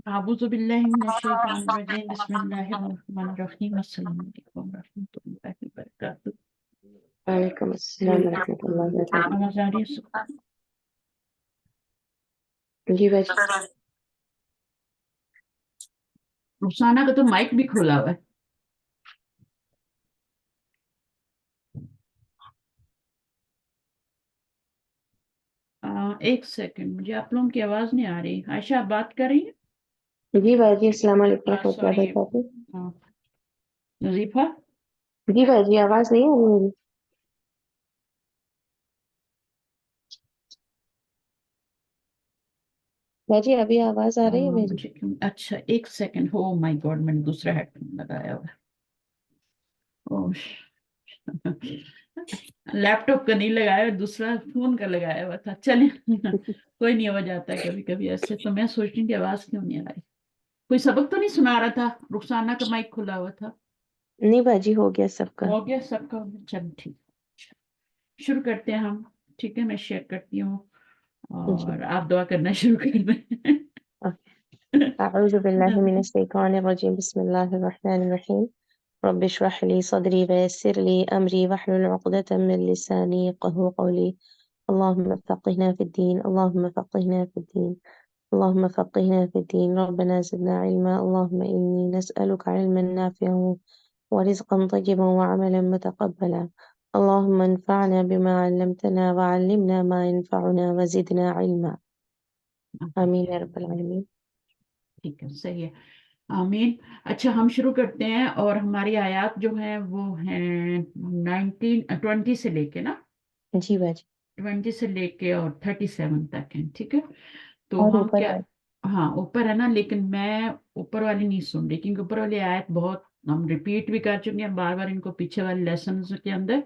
أعوذ بالله من الشيطان الرجيم بسم الله الرحمن الرحيم السلام عليكم ورحمة الله وبركاته. وعلیکم السلام ورحمۃ اللہ وبرکاتہ. آواز آ رہی ہے؟ جی باجی. رخسانہ کا تو مائک بھی کھولا ہوا ہے. ایک سیکنڈ مجھے آپ لوگوں کی آواز نہیں آ رہی. عائشہ آپ بات کر رہی ہیں؟ جی باجی السلام علیکم ورحمۃ اللہ سوری. وبرکاتہ. نظیفہ جی باجی آواز نہیں آ رہی میری؟ باجی ابھی آواز آ رہی ہے میری؟ مجھے کیوں اچھا ایک سیکنڈ. ہو مائی گاڈ میں نے دوسرا ہیڈ فون لگایا ہوا ہے. لیپ ٹاپ کا نہیں لگایا دوسرا فون کا لگایا ہوا تھا. چلیں کوئی نہیں ہو جاتا ہے کبھی کبھی ایسے. تو میں سوچ رہی کہ آواز کیوں نہیں آ رہی. کوئی سبق تو نہیں سنا رہا تھا؟ رخسانہ کا مائک کھلا ہوا تھا. نہیں باجی ہو گیا سب کا. ہو گیا سب کا. چل ٹھیک شروع کرتے ہیں ہم. ٹھیک ہے میں شیئر کرتی ہوں جی. اور آپ دعا کرنا شروع کر دیں. اعوذ باللہ من الشیطان الرجیم بسم اللہ الرحمن الرحیم. رب اشرح لي صدري ويسر لي امري واحلل عقدة من لساني يفقهوا قولي. اللهم فقهنا في الدين اللهم فقهنا في الدين اللهم فقهنا في الدين. ربنا زدنا علما اللهم إني نسألك علما نافعا ورزقا طيبا وعملا متقبلا. اللهم انفعنا بما علمتنا وعلمنا ما ينفعنا وزدنا علما. آمین یا رب العالمین. ٹھیک ہے صحیح ہے. آمین. اچھا ہم شروع کرتے ہیں اور ہماری آیات جو ہیں وہ ہیں 20 سے لے کے نا جی باجی. 20 سے لے کے اور 37 تک ہیں. ٹھیک ہے تو اور ہم اوپر کیا ہاں اوپر ہے نا. لیکن میں اوپر والی نہیں سن رہی کیونکہ اوپر والی آیت بہت ہم ریپیٹ بھی کر چکے ہیں بار بار ان کو پیچھے والے لیسن کے اندر.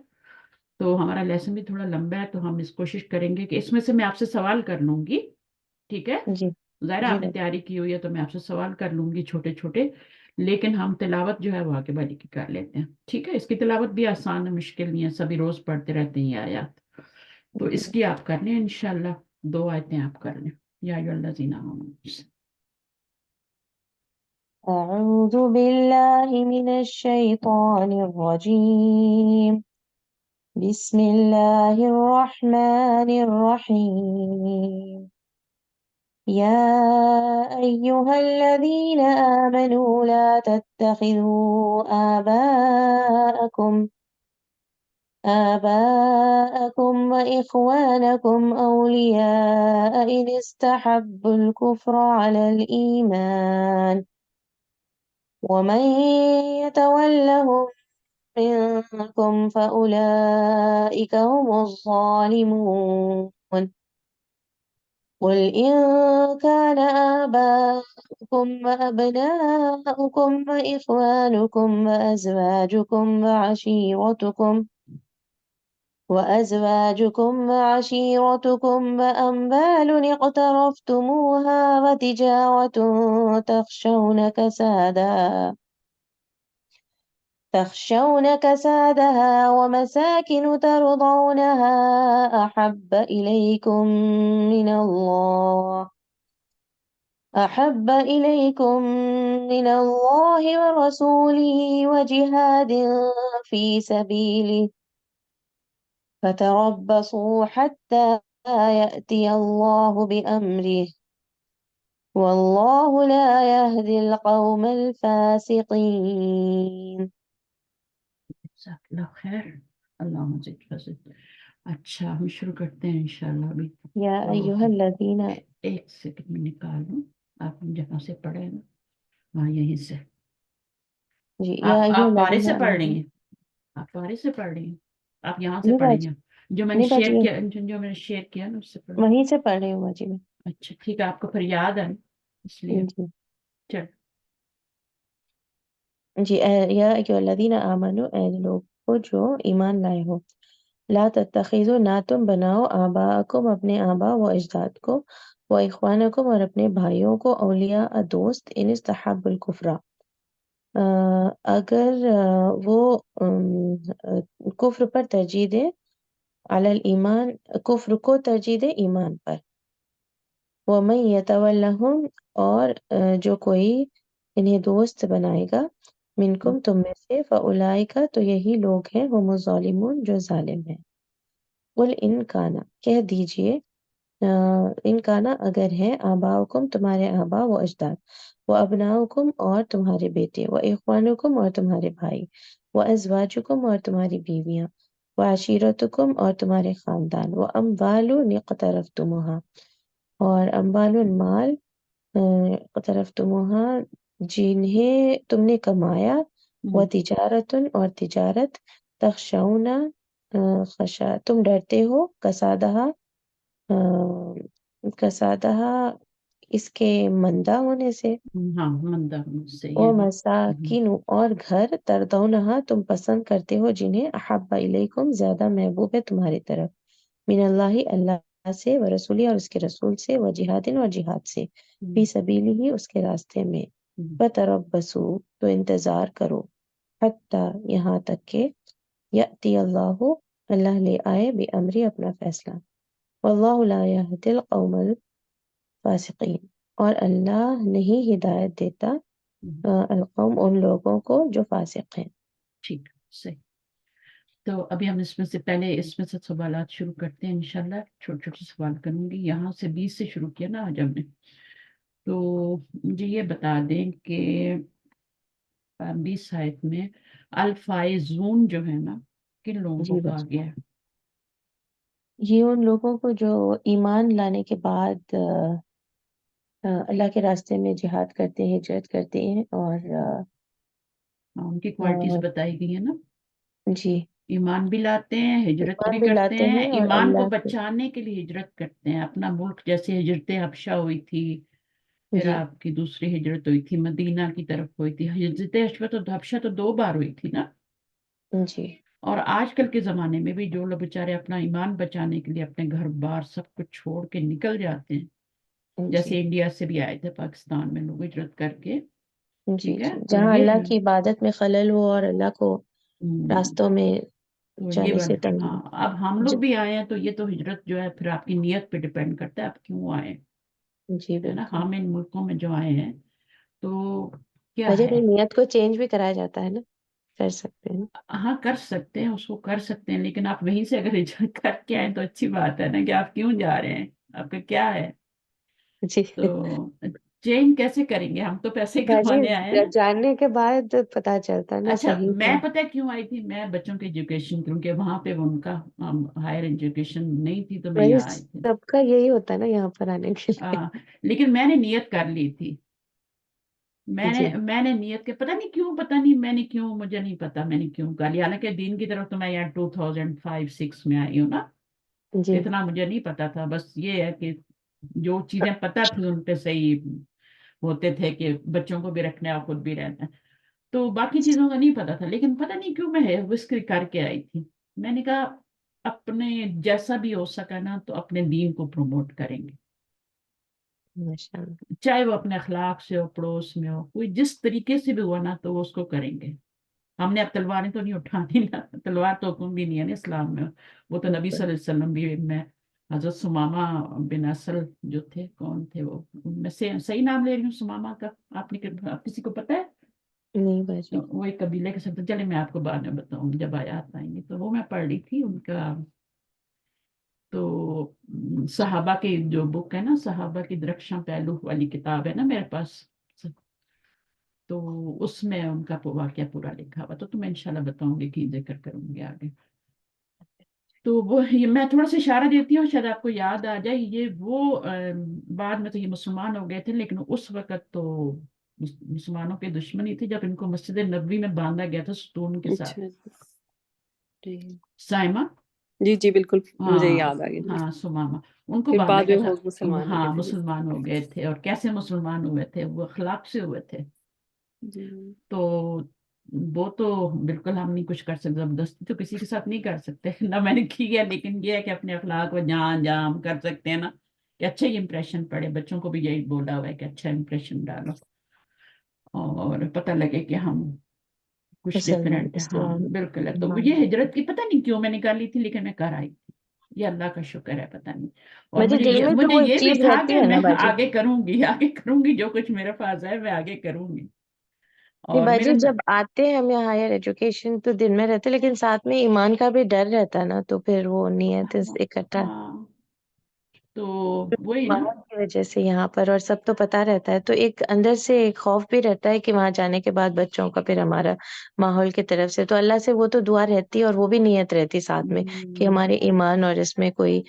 تو ہمارا لیسن بھی تھوڑا لمبا ہے تو ہم اس کوشش کریں گے کہ اس میں سے میں آپ سے سوال کر لوں گی. ٹھیک ہے جی. ظاہر جی آپ نے باجی. تیاری کی ہوئی ہے تو میں آپ سے سوال کر لوں گی چھوٹے چھوٹے. لیکن ہم تلاوت جو ہے وہ آگے والی کی کر لیتے ہیں. ٹھیک ہے اس کی تلاوت بھی آسان ہے مشکل نہیں ہے. سبھی روز پڑھتے رہتے ہیں یہ آیات. تو اس کی آپ کر لیں انشاءاللہ. 2 آیتیں آپ کر لیں. یا ایھا الذین آمنوا. اعوذ باللہ من الشیطان الرجیم بسم اللہ الرحمن الرحیم. يا أيها الذين آمنوا لا تتخذوا آباءكم وإخوانكم أولياء إن استحبوا الكفر على الإيمان ومن يتولهم منكم فأولئك هم الظالمون. قل إن كان آباؤكم وأبناؤكم وإخوانكم وأزواجكم وعشيرتكم وأموال اقترفتموها وتجارة تخشون كسادها ومساكن ترضونها أحب إليكم من الله ورسوله وجهاد في سبيله فتربصوا حتى يأتي الله بأمره والله لا يهدي القوم الفاسقين. جزاک اللہ خیر. اللہ مزید فضل. اچھا ہم شروع کرتے ہیں انشاءاللہ ابھی. یا ایھا الذین. ایک سیکنڈ میں نکالوں. آپ جہاں سے پڑھے نا ہاں یہیں سے. جی یا ایھا آپ پارے الذین سے پڑھ رہی آمنوا. ہیں. آپ پارے سے پڑھ رہی ہیں. آپ یہاں سے نہیں پڑھ رہی باجی. ہیں. جو میں نے نہیں شیئر باجی کیا نا اس سے پڑھ. وہیں سے پڑھ رہی ہوں باجی میں. اچھا ٹھیک ہے آپ کو پھر یاد ہے اس لیے. جی. چل جی یا ایھا الذین آمنوا اے لوگو جو ایمان لائے ہو. لا تتخذوا نہ تم بناؤ آباءکم اپنے آبا و اجداد کو و اخوانکم اور اپنے بھائیوں کو اولیاء دوست ان استحبوا الکفر اگر وہ کفر پر ترجیح دے علی الایمان کفر کو ترجیح دے ایمان پر. وَمَن يَتَوَلَّهُمْ اور جو کوئی انہیں دوست بنائے گا منکم تم میں سے فَأُولَئِکَ تو یہی لوگ ہیں ہم الظالمون جو ظالم ہیں قل ان کانا کہہ دیجئے ان کانا اگر ہے آباؤکم تمہارے آبا و اجداد و ابناؤکم اور تمہارے بیٹے و اخوانکم اور تمہارے بھائی و ازواجکم اور تمہاری بیویاں و عشیرتکم اور تمہارے خاندان و اموال اقترفتموها اور اموال مال اقترفتموها جنہیں تم نے کمایا و تجارتن اور تجارت تخشون خشا تم ڈرتے ہو کسادہ اس کے مندہ ہونے سے ہاں مندہ سے وہ یہ بھی مساکین اور گھر تردونہا تم پسند کرتے ہو جنہیں احب الیکم زیادہ محبوب ہے تمہاری طرف من اللہ اللہ سے و رسولی اور اس کے رسول سے و جہادن اور جہاد سے فی سبیلی ہی اس کے راستے میں فتربصوا تو انتظار کرو حتی یہاں تک کہ یأتی اللہ اللہ لے آئے بامری اپنا فیصلہ واللہ لا یہدی القوم الفاسقین اور اللہ نہیں ہدایت دیتا القوم ان لوگوں کو جو فاسق ہیں ٹھیک صحیح. تو ابھی ہم اس میں سے پہلے اس میں سے سوالات شروع کرتے ہیں انشاءاللہ. چھوٹے چھوٹے سوال کروں گی. یہاں سے 20 سے شروع کیا نا آج ہم نے. تو مجھے یہ بتا دیں کہ 20 آیت میں الفائزون جو ہے نا کن لوگوں کو جی کہا بس گیا ہے؟ یہ ان لوگوں کو جو ایمان لانے کے بعد اللہ کے راستے میں جہاد کرتے ہیں ہجرت کرتے ہیں اور ان کی کوالٹیز بتائی گئی ہیں نا. جی ایمان بھی لاتے ہیں ہجرت ایمان بھی بھی کرتے لاتے ہیں ہیں اور ایمان کو اللہ کے بچانے کے لیے ہجرت کرتے ہیں. اپنا ملک جیسے ہجرت حبشہ ہوئی تھی پھر جی آپ کی دوسری ہجرت ہوئی تھی مدینہ کی طرف ہوئی تھی. ہجرت حبشہ تو 2 بار ہوئی تھی نا. جی اور آج کل کے زمانے میں بھی جو لوگ بیچارے اپنا ایمان بچانے کے لیے اپنے گھر بار سب کچھ چھوڑ کے نکل جاتے ہیں جی جیسے انڈیا سے بھی آئے تھے پاکستان میں لوگ ہجرت کر کے. جی ٹھیک ہے جی تو جہاں یہ اللہ کی عبادت میں خلل ہو اور اللہ کو ہم، راستوں میں تو یہ جانے سے والا تنگ ہاں. اب ہم لوگ بھی آئے ہیں تو یہ تو ہجرت جو ہے پھر آپ کی نیت پہ ڈپینڈ کرتا ہے آپ کیوں آئے ہیں. جی ہے نا. بالکل ہم ان ملکوں میں جو آئے ہیں تو کیا وجہ ہے نہیں نیت کو چینج بھی کرایا جاتا ہے نا کر سکتے ہیں ہاں کر سکتے ہیں اس کو کر سکتے ہیں لیکن آپ وہیں سے اگر ہجرت کر کے آئے تو اچھی بات ہے نا کہ آپ کیوں جا رہے ہیں آپ کا کیا ہے. جی تو چینج کیسے کریں گے ہم تو پیسے ہی باجی کمانے آئے ہیں نا. جاننے کے بعد پتا چلتا ہے نا اچھا صحیح میں ہے پتہ ہے کیوں آئی تھی میں بچوں کی ایجوکیشن کیونکہ وہاں پہ ان کا ہائر ایجوکیشن نہیں تھی تو میں وہی یہاں آئی تھی. سب کا یہی ہوتا ہے نا یہاں پر آنے کے لیے لیکن میں نے نیت کر لی تھی. جی میں نے نیت کے پتہ نہیں کیوں میں نے کیوں مجھے نہیں پتا میں نے کیوں کر لیا. حالانکہ دین کی طرف تو میں یہاں 2005-6 میں آئی ہوں نا. جی اتنا مجھے نہیں پتا تھا. بس یہ ہے کہ جو چیزیں پتا تھی ان پہ صحیح ہوتے تھے کہ بچوں کو بھی رکھنا ہے اور خود بھی رہنا ہے. تو باقی چیزوں کا نہیں پتا تھا لیکن پتہ نہیں کیوں میں رسک کر کے آئی تھی. میں نے کہا اپنے جیسا بھی ہو سکا نا تو اپنے دین کو پروموٹ کریں گے ماشاء اللہ چاہے وہ اپنے اخلاق سے ہو پڑوس میں ہو کوئی جس طریقے سے بھی ہوا نا تو وہ اس کو کریں گے. ہم نے اب تلواریں تو نہیں اٹھانی نا. تلوار تو حکم بھی نہیں ہے نا اسلام میں. وہ تو نبی صلی بالکل اللہ علیہ وسلم بھی میں حضرت سمامہ بن اصل جو تھے کون تھے وہ ان میں سے صحیح نام لے رہی ہوں سمامہ کا. آپ کسی کو پتا ہے نہیں باجی وہ ایک قبیلے کے ساتھ چلے میں آپ کو بعد میں بتاؤں جب آیات آئیں گی تو وہ میں پڑھ رہی تھی ان کا. تو صحابہ کی جو بک ہے نا صحابہ کی درخشاں پہلو والی کتاب ہے نا میرے پاس تو اس میں ان کا واقعہ پورا لکھا ہوا تو میں انشاءاللہ بتاؤں گی کہ ذکر کروں گی آگے. تو وہ میں تھوڑا سا اشارہ دیتی ہوں شاید آپ کو یاد آ جائے. یہ وہ بعد میں تو یہ مسلمان ہو گئے تھے لیکن اس وقت تو مسلمانوں کے دشمنی تھی جب ان کو مسجد نبوی میں باندھا گیا تھا ستون کے ساتھ. اچھا جی سائمہ جی جی بالکل مجھے ہاں یاد آ گئی ہاں سمامہ ان کو پھر باندھا بعد گیا میں تھا. وہ مسلمان ہو ہاں گئے تھے مسلمان ہو گئے تھے اور کیسے مسلمان ہوئے تھے وہ اخلاق سے ہوئے تھے. جی تو وہ تو بالکل ہم نہیں کچھ کر سکتے. زبردستی تو کسی کے ساتھ نہیں کر سکتے نہ میں نے کی ہے لیکن یہ ہے کہ اپنے اخلاق کو جان جام کر سکتے ہیں نا کہ اچھا ہی امپریشن پڑے. بچوں کو بھی یہی بولا ہوا ہے کہ اچھا امپریشن ڈالو اور پتہ لگے کہ ہم کچھ مسلمان ڈفرینٹ ہے. ہاں اسلام بالکل ہے. تو مان یہ ہجرت کی پتہ نہیں کیوں میں نے کر لی تھی لیکن میں کر آئی تھی. یہ اللہ کا شکر ہے، پتہ نہیں. اور باجی دل میں تو مجھے وہ ایک یہ بھی چیز تھا رہتی کہ ہے نا میں باجی. آگے کروں گی جو کچھ میرے پاس ہے میں آگے کروں گی. نہیں اور باجی میرے جب آتے ہیں ہم یہاں ہائر ایجوکیشن تو دل میں رہتے لیکن ساتھ میں ایمان کا بھی ڈر رہتا ہے نا تو پھر وہ نیت اکٹھا ہاں تو وہی نا. ماحول کی وجہ سے یہاں پر اور سب تو پتا رہتا ہے تو ایک اندر سے ایک خوف بھی رہتا ہے کہ وہاں جانے کے بعد بچوں کا پھر ہمارا ماحول کی طرف سے تو اللہ سے وہ تو دعا رہتی ہے اور وہ بھی نیت رہتی ساتھ میں کہ ہمارے ایمان اور اس میں کوئی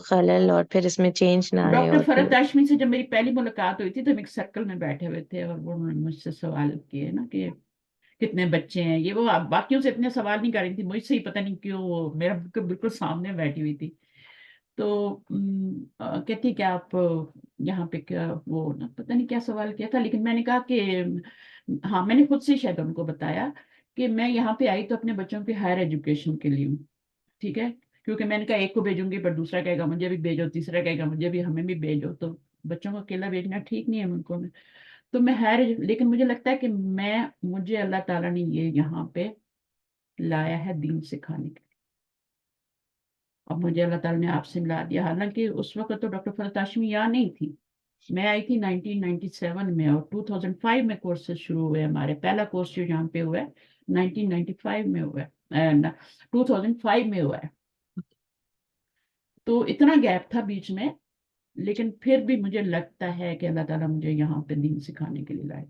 خلل اور پھر اس میں چینج نہ آئے ڈاکٹر اور پھر فرحت ہاشمی سے جب میری پہلی ملاقات ہوئی تھی تو ہم ایک سرکل میں بیٹھے ہوئے تھے اور وہ انہوں نے مجھ سے سوال کیے نا کہ کتنے بچے ہیں. یہ وہ باقیوں سے اتنے سوال نہیں کر رہی تھی، مجھ سے ہی پتہ نہیں کیوں وہ میرا بالکل سامنے بیٹھی ہوئی تھی. تو کہتی کہ آپ یہاں پہ کیا وہ نا پتہ نہیں کیا سوال کیا تھا، لیکن میں نے کہا کہ ہاں میں نے خود سے شاید ان کو بتایا کہ میں یہاں پہ آئی تو اپنے بچوں کی ہائر ایجوکیشن کے لیے ہوں. ٹھیک ہے، کیونکہ میں نے کہا ایک کو بھیجوں گی پر دوسرا کہے گا مجھے بھی بھیجو، تیسرا کہے گا مجھے بھی، ہمیں بھی بھیجو، تو بچوں کو اکیلا بھیجنا ٹھیک نہیں ہے ملکوں میں. تو میں لیکن مجھے لگتا ہے کہ مجھے اللہ تعالیٰ نے یہ یہاں پہ لایا ہے دین سکھانے کے لیے، اور مجھے اللہ تعالیٰ نے آپ سے ملا دیا. حالانکہ اس وقت تو ڈاکٹر فرحت ہاشمی یہاں نہیں تھی، میں آئی تھی 1997 میں اور 2005 میں کورسز شروع ہوئے. ہمارے پہلا کورس جو یہاں پہ ہوا ہے 1995 میں ہوا ہے، 2005 میں ہوا ہے. تو اتنا گیپ تھا بیچ میں، لیکن پھر بھی مجھے لگتا ہے کہ اللہ تعالیٰ مجھے یہاں پہ دین سکھانے کے لیے لائے،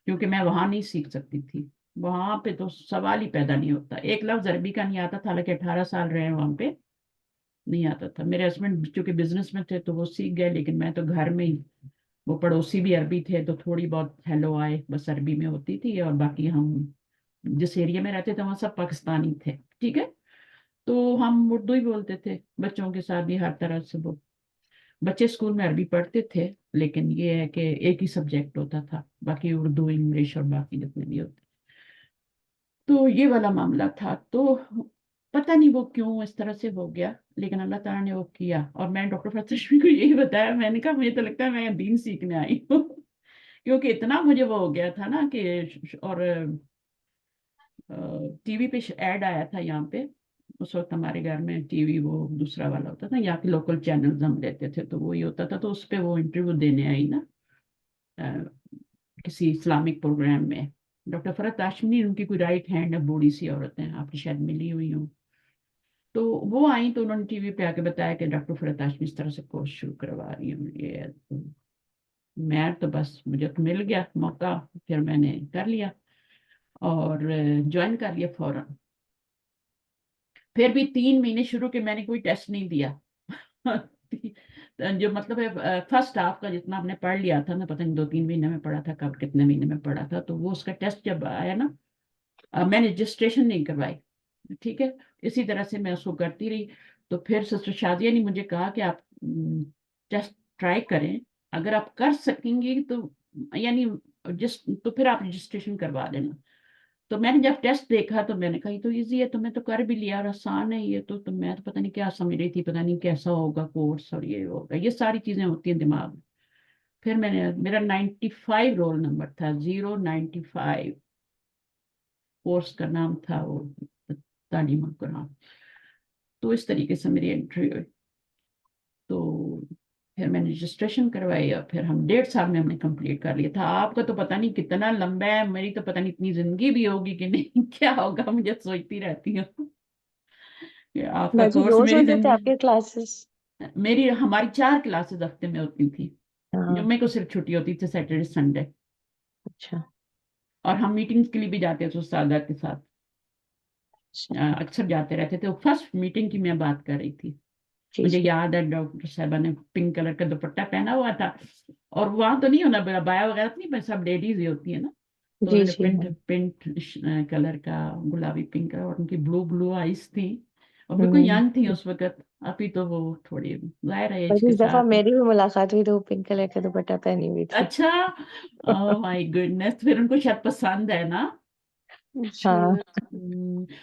کیونکہ میں وہاں نہیں سیکھ سکتی تھی. وہاں پہ تو سوال ہی پیدا نہیں ہوتا، ایک لفظ عربی کا نہیں آتا تھا، حالانکہ 18 سال رہے ہیں وہاں پہ نہیں آتا تھا. میرے ہسبینڈ چونکہ بزنس میں تھے تو وہ سیکھ گئے، لیکن میں تو گھر میں ہی، وہ پڑوسی بھی عربی تھے تو تھوڑی بہت ہیلو آئے بس عربی میں ہوتی تھی، اور باقی ہم جس ایریا میں رہتے تھے وہاں سب پاکستانی تھے. ٹھیک ہے، تو ہم اردو ہی بولتے تھے بچوں کے ساتھ بھی ہر طرح سے. وہ بچے اسکول میں عربی پڑھتے تھے لیکن یہ ہے کہ ایک ہی سبجیکٹ ہوتا تھا، باقی اردو انگلش اور باقی جتنے بھی ہوتے. تو یہ والا معاملہ تھا. تو پتہ نہیں وہ کیوں اس طرح سے ہو گیا، لیکن اللہ تعالیٰ نے وہ کیا. اور میں ڈاکٹر فرحت ہاشمی کو یہی بتایا، میں نے کہا مجھے تو لگتا ہے میں دین سیکھنے آئی ہوں کیونکہ اتنا مجھے وہ ہو گیا تھا نا کہ، اور ٹی وی پہ ایڈ آیا تھا یہاں پہ. اس وقت ہمارے گھر میں ٹی وی وہ دوسرا والا ہوتا تھا، یہاں کے لوکل چینلز ہم لیتے تھے تو وہی ہوتا تھا. تو اس پہ وہ انٹرویو دینے آئی نا کسی اسلامک پروگرام میں. ڈاکٹر فرحت ہاشمی ان کی کوئی رائٹ ہینڈ ہے، بوڑھی سی عورت ہیں، آپ کی شاید ملی ہوئی ہوں. تو وہ آئیں تو انہوں نے ٹی وی پہ آ کے بتایا کہ ڈاکٹر فرحت ہاشمی اس طرح سے کورس شروع کروا رہی ہوں. یہ تو میں تو بس مجھے تو مل گیا موقع، پھر میں نے کر لیا اور جوائن کر لیا فوراً. پھر بھی 3 مہینے شروع کے میں نے کوئی ٹیسٹ نہیں دیا جو مطلب ہے فرسٹ ہاف کا جتنا ہم نے پڑھ لیا تھا نا، پتہ نہیں 2-3 مہینے میں پڑھا تھا، کب کتنے مہینے میں پڑھا تھا. تو وہ اس کا ٹیسٹ جب آیا نا، میں نے رجسٹریشن نہیں کروائی. ٹھیک ہے، اسی طرح سے میں اس کو کرتی رہی. تو پھر سسٹر شادیہ نے مجھے کہا کہ آپ ٹیسٹ ٹرائی کریں، اگر آپ کر سکیں گی تو یعنی تو پھر آپ رجسٹریشن کروا لینا. تو میں نے جب ٹیسٹ دیکھا تو میں نے کہا یہ تو ایزی ہے، تو میں تو کر بھی لیا اور آسان ہے یہ تو میں تو پتہ نہیں کیا سمجھ رہی تھی، پتہ نہیں کیسا ہوگا کورس اور یہ ہوگا، یہ ساری چیزیں ہوتی ہیں دماغ میں. پھر میں نے میرا 95 رول نمبر تھا، 095 کورس کا نام تھا وہ، تعلیم القرآن. تو اس طریقے سے میری انٹری ہوئی. تو پھر میں نے رجسٹریشن کروائی اور پھر ہم 1.5 سال میں ہم نے کمپلیٹ کر لیا تھا. آپ کا تو پتہ نہیں کتنا لمبا ہے، میری تو پتہ نہیں اتنی زندگی بھی ہوگی کہ نہیں کیا ہوگا، مجھے سوچتی رہتی ہوں کہ آپ کا باجی کورس روز میری ہوتے تھے آپ زندگی. کے کلاسز؟ ہماری 4 کلاسز ہفتے میں ہوتی تھی، ہاں جمعے کو صرف چھٹی ہوتی تھی، سیٹرڈے سنڈے. اچھا اور ہم میٹنگز کے لیے بھی جاتے تھے استادہ کے ساتھ، اچھا اکثر جاتے رہتے تھے. فرسٹ میٹنگ کی میں بات کر رہی تھی، جی مجھے جی یاد ہے ڈاکٹر صاحبہ نے پنک کلر کا دوپٹہ پہنا ہوا تھا، اور وہاں تو نہیں ہونا بایا وغیرہ تو نہیں، بس سب لیڈیز ہی ہوتی ہے نا. تو جی انہوں نے جی ہاں پنٹ کلر کا، گلابی پنک کلر، اور ان کی بلو آئیز تھی اور بالکل ینگ تھی اس وقت. ابھی تو وہ تھوڑی ظاہر ہے ایج بس کے اس دفعہ ساتھ. میری بھی ملاقات ہوئی تو وہ پنک کلر کا دوپٹہ پہنی ہوئی تھی. اچھا، مائی گڈنس، پھر ان کو شاید پسند ہے نا. اچھا ہاں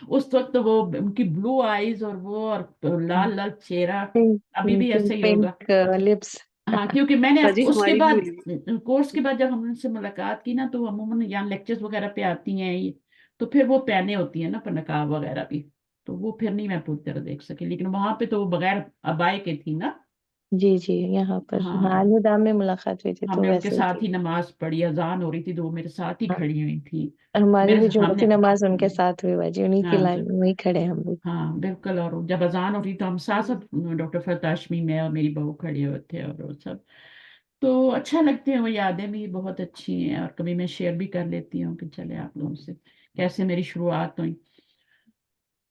اس وقت تو وہ ان کی بلو آئیز اور وہ اور لال لال چہرہ، ابھی بھی ایسے ہی ہوگا. Pink lips. ہاں، کیونکہ میں نے باجی اس کے ہماری بھی بعد ملی کورس کے بعد جب ہم ان سے ملاقات کی نا تو عموماً یہاں لیکچرز وغیرہ پہ آتی ہیں، تو پھر وہ پہنے ہوتی ہیں نا نقاب وغیرہ بھی. تو وہ پھر نہیں میں پوری طرح دیکھ سکی، لیکن وہاں پہ تو وہ بغیر ابائے کے تھی نا. جی جی یہاں پر ہاں ہاں الہدا میں ملاقات ہوئی تھی ہم تو نے ان کے ویسے ہی ساتھ تھی. ہی نماز پڑھی، اذان ہو رہی تھی تو وہ میرے ساتھ ہی ہاں کھڑی ہوئی تھی. ہماری میرے بھی ہم جمعہ نے کی نماز ان کے ساتھ ہوئی باجی، انہی کی ہاں لائن میں وہی کھڑے ہم بھی. ہاں بالکل. اور جب اذان ہو رہی تو ہم ساتھ ساتھ ڈاکٹر فتاشمی میں اور میری بہو کھڑے ہوئے تھے اور وہ سب. تو اچھا لگتے ہیں وہ یادیں بھی بہت اچھی ہیں، اور کبھی میں شیئر بھی کر لیتی ہوں کہ چلے آپ لوگوں سے کیسے میری شروعات ہوئی.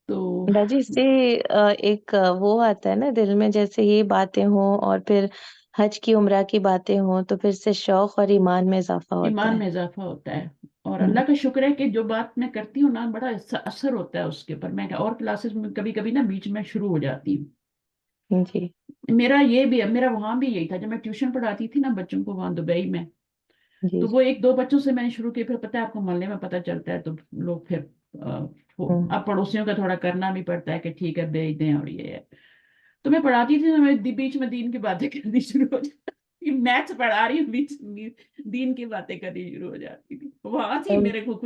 تو باجی اس سے ایک وہ آتا ہے نا دل میں، جیسے یہ باتیں ہوں اور پھر حج کی عمرہ کی باتیں ہوں تو پھر سے شوق اور ایمان میں اضافہ ہوتا ایمان ہے. میں اضافہ ہوتا ہے، اور ہوں، اللہ کا شکر ہے کہ جو بات میں کرتی ہوں نا بڑا اثر ہوتا ہے اس کے اوپر. میں اور کلاسز میں کبھی کبھی نا بیچ میں شروع ہو جاتی ہوں. جی میرا یہ بھی میرا وہاں بھی یہی تھا جب میں ٹیوشن پڑھاتی تھی نا بچوں کو وہاں دبئی میں. جی تو جی وہ ایک دو بچوں سے میں نے شروع کی، پھر پتہ ہے آپ کو محلے میں پتہ چلتا ہے تو لوگ پھر ہوں، اب پڑوسیوں کا تھوڑا کرنا بھی پڑتا ہے کہ ٹھیک ہے بھیج دیں اور یہ ہے. تو میں پڑھاتی تھی تو میں بیچ میں دین کی باتیں کرنی شروع ہو جاتی، میتھس پڑھا رہی ہوں بیچ میں دین کی باتیں کرنی شروع ہو جاتی تھی. وہاں سے ہم میرے کو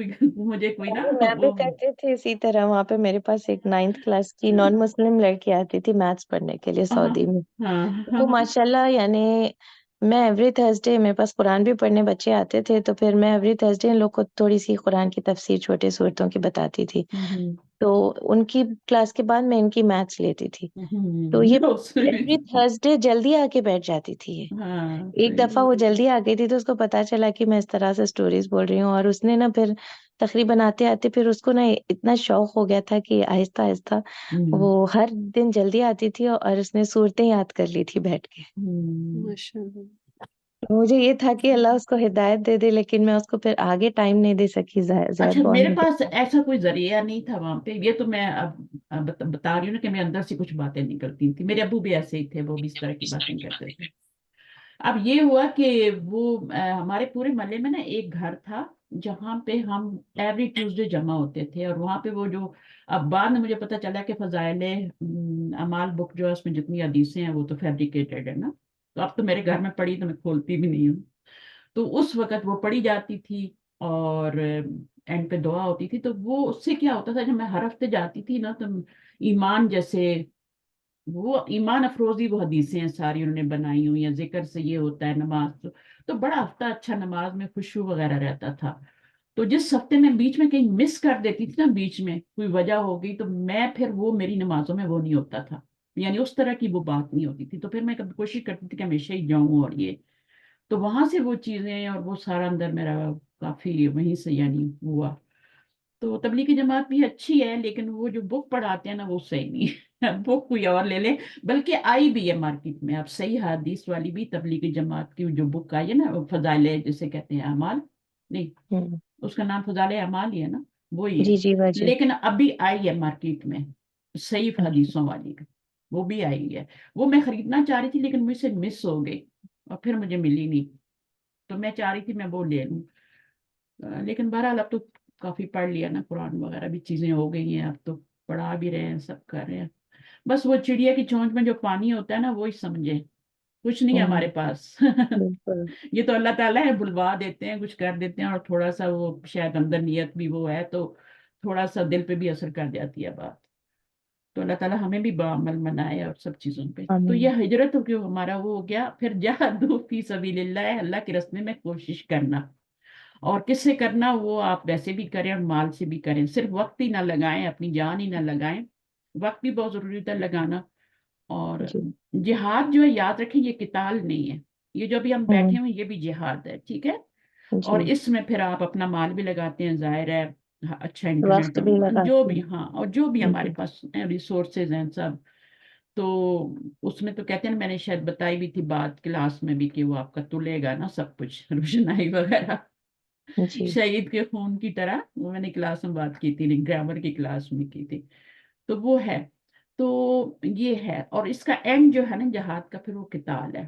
مجھے کوئی نا میں بھی وہ کرتی تھی اسی طرح. وہاں پہ میرے پاس ایک 9th کلاس کی نان مسلم لڑکی آتی تھی میتھس پڑھنے کے لیے ہاں سعودی میں. ہاں وہ ہاں ماشاءاللہ یعنی میں ایوری تھرسڈے میرے پاس قرآن بھی پڑھنے بچے آتے تھے تو پھر میں ایوری تھرسڈے ان لوگ کو تھوڑی سی قرآن کی تفسیر چھوٹے صورتوں کی بتاتی تھی. تو ان کی کلاس کے بعد میں ان کی میتھس لیتی تھی. تو یہ ایوری تھرسڈے جلدی آ کے بیٹھ جاتی تھی. یہ ہاں ایک دفعہ وہ جلدی آ گئی تھی تو اس کو پتا چلا کہ میں اس طرح سے سٹوریز بول رہی ہوں، اور اس نے نا پھر تقریباً آتے آتے پھر اس کو نا اتنا شوق ہو گیا تھا کہ آہستہ آہستہ وہ ہر دن جلدی آتی تھی اور اس نے صورتیں یاد کر لی تھی بیٹھ کے. ماشاء اللہ. مجھے یہ تھا کہ اللہ اس کو ہدایت دے دے، لیکن میں اس کو پھر آگے ٹائم نہیں دے سکی. اچھا زید بون میرے میں پاس ایسا کوئی ذریعہ نہیں تھا وہاں پہ. یہ تو میں اب بتا رہی ہوں نا کہ میں اندر سے کچھ باتیں نکلتی تھی. میرے ابو بھی ایسے ہی تھے، وہ بھی اس طرح کی باتیں کرتے تھے. اب یہ ہوا کہ وہ ہمارے پورے محلے میں نا ایک گھر تھا جہاں پہ ہم ایوری ٹیوزڈے جمع ہوتے تھے. اور وہاں پہ وہ جو اب بعد میں مجھے پتا چلا کہ فضائل اعمال بک جو ہے اس میں جتنی حدیثیں ہیں وہ تو فیبریکیٹڈ ہے نا. تو اب تو میرے گھر میں پڑھی تو میں کھولتی بھی نہیں ہوں. تو اس وقت وہ پڑھی جاتی تھی اور اینڈ پہ دعا ہوتی تھی. تو وہ اس سے کیا ہوتا تھا جب میں ہر ہفتے جاتی تھی نا تو ایمان جیسے وہ ایمان افروزی وہ حدیثیں ہیں ساری انہوں نے بنائی ہوئی ہیں. ذکر سے یہ ہوتا ہے نماز تو بڑا ہفتہ اچھا نماز میں خشوع وغیرہ رہتا تھا. تو جس ہفتے میں بیچ میں کہیں مس کر دیتی تھی نا، بیچ میں کوئی وجہ ہو گئی تو میں پھر وہ میری نمازوں میں وہ نہیں ہوتا تھا، یعنی اس طرح کی وہ بات نہیں ہوتی تھی. تو پھر میں کبھی کوشش کرتی تھی کہ ہمیشہ ہی جاؤں. اور یہ تو وہاں سے وہ چیزیں اور وہ سارا اندر میرا کافی وہیں سے یعنی ہوا. تو تبلیغی جماعت بھی اچھی ہے لیکن وہ جو بک پڑھاتے ہیں نا وہ صحیح نہیں ہے. بک کوئی اور لے لیں. بلکہ آئی بھی ہے مارکیٹ میں اب صحیح حدیث والی بھی تبلیغی جماعت کی جو بک آئی ہے نا فضائل جسے کہتے ہیں اعمال، نہیں ہوں، اس کا نام فضائل اعمال ہی ہے نا، وہی ہے. جی جی باجی. لیکن ابھی آئی ہے مارکیٹ میں صحیح حدیثوں والی، وہ بھی آئی ہے. وہ میں خریدنا چاہ رہی تھی لیکن مجھ سے مس ہو گئی اور پھر مجھے ملی نہیں. تو میں چاہ رہی تھی میں وہ لے لوں. لیکن بہرحال اب تو کافی پڑھ لیا نا، قرآن وغیرہ بھی چیزیں ہو گئی ہیں. اب تو پڑھا بھی رہے ہیں، سب کر رہے ہیں. بس وہ چڑیا کی چونچ میں جو پانی ہوتا ہے نا وہی سمجھے، کچھ نہیں ہے ہوں، ہمارے پاس. بالکل. یہ تو اللہ تعالیٰ ہے، بلوا دیتے ہیں، کچھ کر دیتے ہیں. اور تھوڑا سا وہ شاید اندر نیت بھی وہ ہے تو تھوڑا سا دل پہ بھی اثر کر جاتی ہے بات. تو اللہ تعالیٰ ہمیں بھی بعمل بنائے اور سب چیزوں پہ. تو آمین. یہ ہجرت ہو کہ ہمارا وہ ہو گیا. پھر جہادوا فی سبیل اللہ، اللہ کے راستے میں کوشش کرنا. اور کس سے کرنا وہ آپ ویسے بھی کریں اور مال سے بھی کریں. صرف وقت ہی نہ لگائیں، اپنی جان ہی نہ لگائیں. وقت بھی بہت ضروری ہوتا ہے لگانا. اور جی. جہاد جو ہے یاد رکھیں یہ قتال نہیں ہے. یہ جو ابھی ہم ہوں، بیٹھے ہوئے یہ بھی جہاد ہے، ٹھیک ہے. اور جی. اس میں پھر آپ اپنا مال بھی لگاتے ہیں، ظاہر ہے اچھا وقت انٹرنیٹ بھی جو لگاتی بھی، ہوں. ہاں اور جو بھی ہمارے جی. پاس ریسورسز ہیں سب. تو اس میں تو کہتے ہیں میں نے شاید بتائی بھی تھی بات کلاس میں بھی کہ وہ آپ کا تلے گا نا سب کچھ روشنائی وغیرہ جی. شہید کے خون کی طرح. وہ میں نے کلاس میں بات کی تھی، گرامر کی کلاس میں کی تھی. تو وہ ہے. تو یہ ہے. اور اس کا اینڈ جو ہے نا جہاد کا پھر وہ قتال ہے.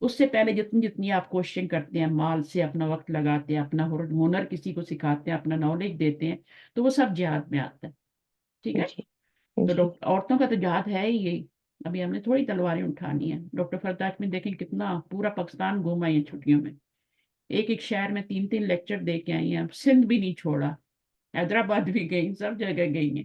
اس سے پہلے جتنی جتنی آپ کوششیں کرتے ہیں، مال سے اپنا وقت لگاتے ہیں، اپنا ہنر کسی کو سکھاتے ہیں، اپنا نالج دیتے ہیں، تو وہ سب جہاد میں آتا ہے، ٹھیک ہے. جی. تو جی. عورتوں کا تو جہاد ہے ہی یہی. ابھی ہم نے تھوڑی تلواریں اٹھانی ہیں. ڈاکٹر فرداش میں دیکھیں کتنا پورا پاکستان گھوم آئی ہیں چھٹیوں میں. ایک ایک شہر میں 3 3 لیکچر دے کے آئی ہیں. سندھ بھی نہیں چھوڑا، حیدرآباد بھی گئی، سب جگہ گئی ہیں.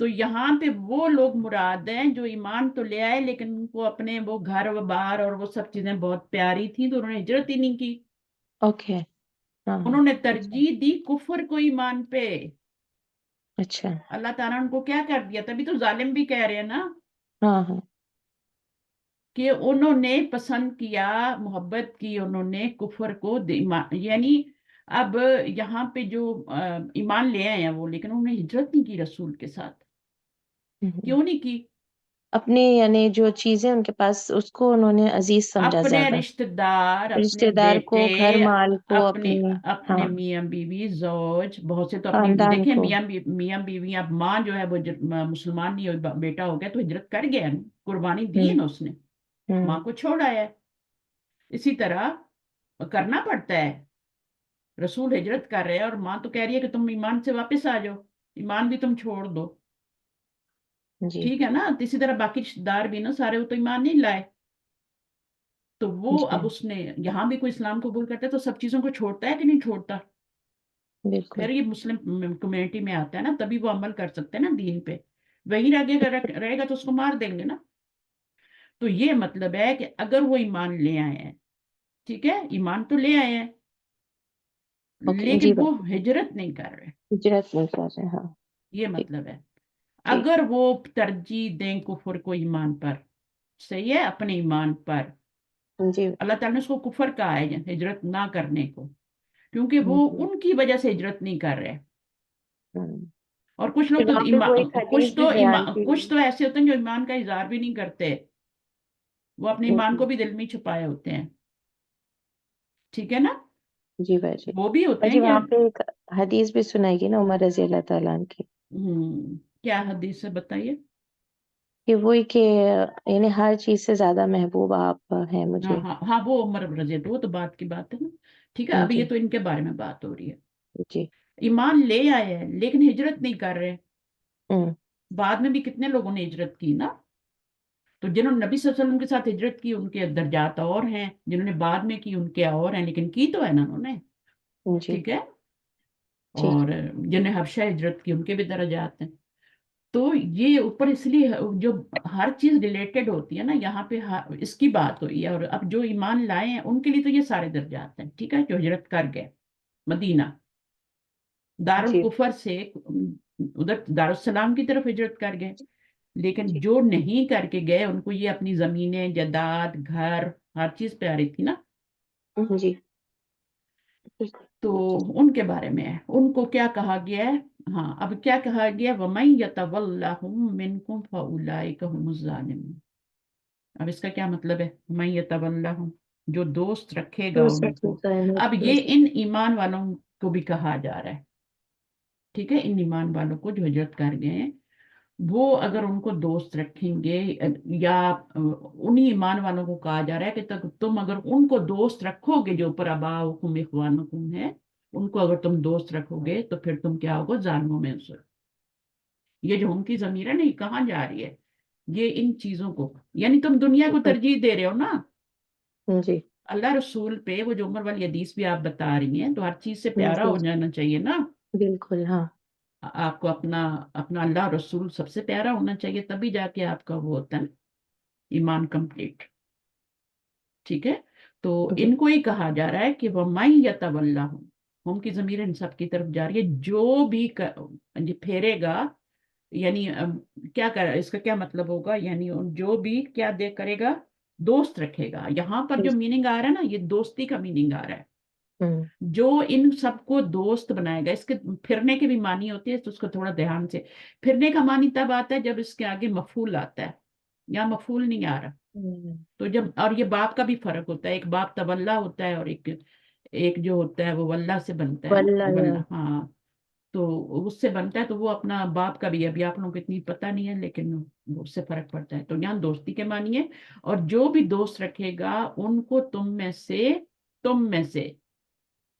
تو یہاں پہ وہ لوگ مراد ہیں جو ایمان تو لے آئے لیکن ان کو اپنے وہ گھر و بار اور وہ سب چیزیں بہت پیاری تھیں تو انہوں نے ہجرت ہی نہیں کی. اوکے. ہاں. انہوں نے اچھا. ترجیح دی کفر کو ایمان پہ. اچھا. اللہ تعالیٰ نے ان کو کیا کر دیا؟ تبھی تو ظالم بھی کہہ رہے ہیں نا ہاں ہاں. کہ انہوں نے پسند کیا، محبت کی انہوں نے کفر کو یعنی اب یہاں پہ جو ایمان لے آئے ہیں وہ، لیکن انہوں نے ہجرت نہیں کی رسول کے ساتھ. کیوں نہیں کی؟ اپنے یعنی جو چیزیں ان کے پاس اس کو انہوں نے عزیز سمجھا اپنے زیادہ. رشتہ دار، اپنے رشتے دار کو، بیٹے، گھر مال کو، اپنے اپنے. اپنے ہاں. میاں بیوی، زوج، بہت سے تو اپنی خاندان دیکھیں کو. میاں بیوی. اب ماں جو ہے وہ مسلمان نہیں ہوئی، بیٹا ہو گیا تو ہجرت کر گیا نا، قربانی دی ہے ہوں نا اس نے، ماں ہوں. کو چھوڑا ہے. اسی طرح کرنا پڑتا ہے. رسول ہجرت کر رہے ہیں اور ماں تو کہہ رہی ہے کہ تم ایمان سے واپس آ جاؤ، ایمان بھی تم چھوڑ دو. جی ٹھیک ہے نا؟ اسی طرح باقی رشتے دار بھی نا سارے وہ تو ایمان نہیں لائے. تو وہ جی. اب اس نے یہاں بھی کوئی اسلام قبول کرتا ہے تو سب چیزوں کو چھوڑتا ہے کہ نہیں چھوڑتا؟ بالکل. پھر یہ مسلم کمیونٹی میں آتا ہے نا، تبھی وہ عمل کر سکتے ہیں نا دین پہ. وہی رہے گا تو اس کو مار دیں گے نا. تو یہ مطلب ہے کہ اگر وہ ایمان لے آئے ہیں، ٹھیک ہے، ایمان تو لے آئے ہیں اوکے. جی لیکن وہ بات. ہجرت نہیں کر رہے، ہجرت نہیں کر رہے. ہاں. یہ ٹھیک. مطلب ہے. ٹھیک. اگر وہ ترجیح دیں کفر کو ایمان پر، صحیح ہے، اپنے ایمان پر، جی. اللہ تعالیٰ نے اس کو کفر کہا ہے ہجرت نہ کرنے کو، کیونکہ وہ ہوں ان کی وجہ سے ہجرت نہیں کر رہے. ہوں. اور کچھ لوگ پھر تو وہاں پہ وہ ایک حدیث بھی بیان کی. کچھ تو ایسے ہوتے ہیں جو ایمان کا اظہار بھی نہیں کرتے، وہ اپنے ایمان جی. کو بھی دل میں چھپائے ہوتے ہیں. ٹھیک ہے نا؟ جی بھائی جی. وہ بھی ہوتے باجی ہیں کہ وہاں پہ ایک حدیث بھی سنائے گی نا عمر رضی اللہ تعالیٰ عنہ کی، کیا حدیث ہے بتائیے. کہ وہی کہ یعنی ہر چیز سے زیادہ محبوب آپ ہیں ہاں مجھے. ہاں ہاں، وہ عمر رضی اللہ، وہ تو بات کی بات ہے نا. ٹھیک ہے، اب جی. یہ تو ان کے بارے میں بات ہو رہی ہے. جی. ایمان لے آئے ہیں لیکن ہجرت نہیں کر رہے. ہوں. بعد میں بھی کتنے لوگوں نے ہجرت کی نا. تو جنہوں نے نبی صلی اللہ علیہ وسلم کے ساتھ ہجرت کی ان کے درجات اور ہیں، جنہوں نے بعد میں کی ان کے اور ہیں، لیکن کی تو ہے نا انہوں نے. جی. ٹھیک ہے. ٹھیک. اور جنہیں حبشہ ہجرت کی ان کے بھی درجات ہیں. تو یہ اوپر اس لیے جو ہر چیز ریلیٹڈ ہوتی ہے نا یہاں پہ اس کی بات ہوئی ہے. اور اب جو ایمان لائے ہیں ان کے لیے تو یہ سارے درجات ہیں. ٹھیک ہے، جو ہجرت کر گئے مدینہ جی. دارالکفر سے ادھر دارالسلام کی طرف ہجرت کر گئے. لیکن جی. جو نہیں کر کے گئے ان کو یہ اپنی زمینیں، جائیداد، گھر، ہر چیز پیاری تھی نا. جی. تو ان کے بارے میں ہے، ان کو کیا کہا گیا ہے. ہاں، اب کیا کہا گیا؟ وَمَن يَتَوَلَّهُم مِّنكُمْ فَأُولَٰئِكَ هُمُ الظَّالِمُونَ. اب اس کا کیا مطلب ہے؟ وَمَن يَتَوَلَّهُم، جو دوست رکھے گا ان کو. اب یہ ان ایمان والوں کو بھی کہا جا رہا ہے. ٹھیک ہے، ان ایمان والوں کو جو ہجرت کر گئے ہیں وہ اگر ان کو دوست رکھیں گے، یا انہی ایمان والوں کو کہا جا رہا ہے کہ تم اگر ان کو دوست رکھو گے جو اوپر آباؤکم اخوانکم ہے، ان کو اگر تم دوست رکھو گے تو پھر تم کیا ہوگا؟ ظالموں میں سے. یہ جو ان کی ضمیر ہے نا، یہ کہاں جا رہی ہے؟ یہ ان چیزوں کو، یعنی تم دنیا کو ترجیح دے رہے ہو نا جی. اللہ رسول پہ. وہ جو عمر والی حدیث بھی آپ بتا رہی ہیں تو ہر چیز سے پیارا جی. ہو جانا چاہیے نا. بالکل. ہاں. آپ کو اپنا اپنا اللہ رسول سب سے پیارا ہونا چاہیے، تبھی جا کے آپ کا وہ ہوتا ہے ایمان کمپلیٹ. ٹھیک ہے. تو جی. ان کو ہی کہا جا رہا ہے کہ وَمَن يَتَوَلَّهُم، ہم کی ضمیر ان سب کی طرف جا رہی ہے. جو بھی پھیرے گا، یعنی کیا کر اس کا کیا مطلب ہوگا؟ یعنی جو بھی کیا کرے گا؟ دوست رکھے گا. یہاں پر جو میننگ آ رہا ہے نا، یہ دوستی کا میننگ آ رہا ہے. جو ان سب کو دوست بنائے گا. اس کے پھرنے کے بھی معنی ہوتی ہے تو اس کو تھوڑا دھیان سے. پھرنے کا معنی تب آتا ہے جب اس کے آگے مفعول آتا ہے، یا مفعول نہیں آ رہا. تو جب، اور یہ باپ کا بھی فرق ہوتا ہے، ایک باپ تولا ہوتا ہے اور ایک جو ہوتا ہے وہ واللہ سے بنتا ہے نا. واللہ. واللہ، ہاں. تو اس سے بنتا ہے تو وہ اپنا باپ کا بھی. ابھی آپ لوگوں کو اتنی پتہ نہیں ہے لیکن اس سے فرق پڑتا ہے. تو یہاں دوستی کے معنی ہے. اور جو بھی دوست رکھے گا ان کو تم میں سے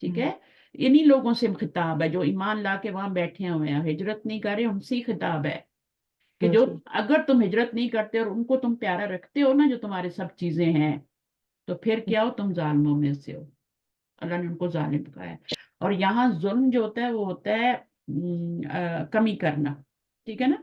ٹھیک ہے، انہی لوگوں سے خطاب ہے جو ایمان لا کے وہاں بیٹھے ہوئے ہیں، ہجرت نہیں کر رہے، ان سے خطاب ہے کہ جو جی. اگر تم ہجرت نہیں کرتے اور ان کو تم پیارا رکھتے ہو نا، جو تمہارے سب چیزیں ہیں، تو پھر کیا ہو؟ تم ظالموں میں سے ہو. اللہ نے ان کو ظالم کہا ہے. اور یہاں ظلم جو ہوتا ہے وہ ہوتا ہے کمی کرنا. ٹھیک ہے نا؟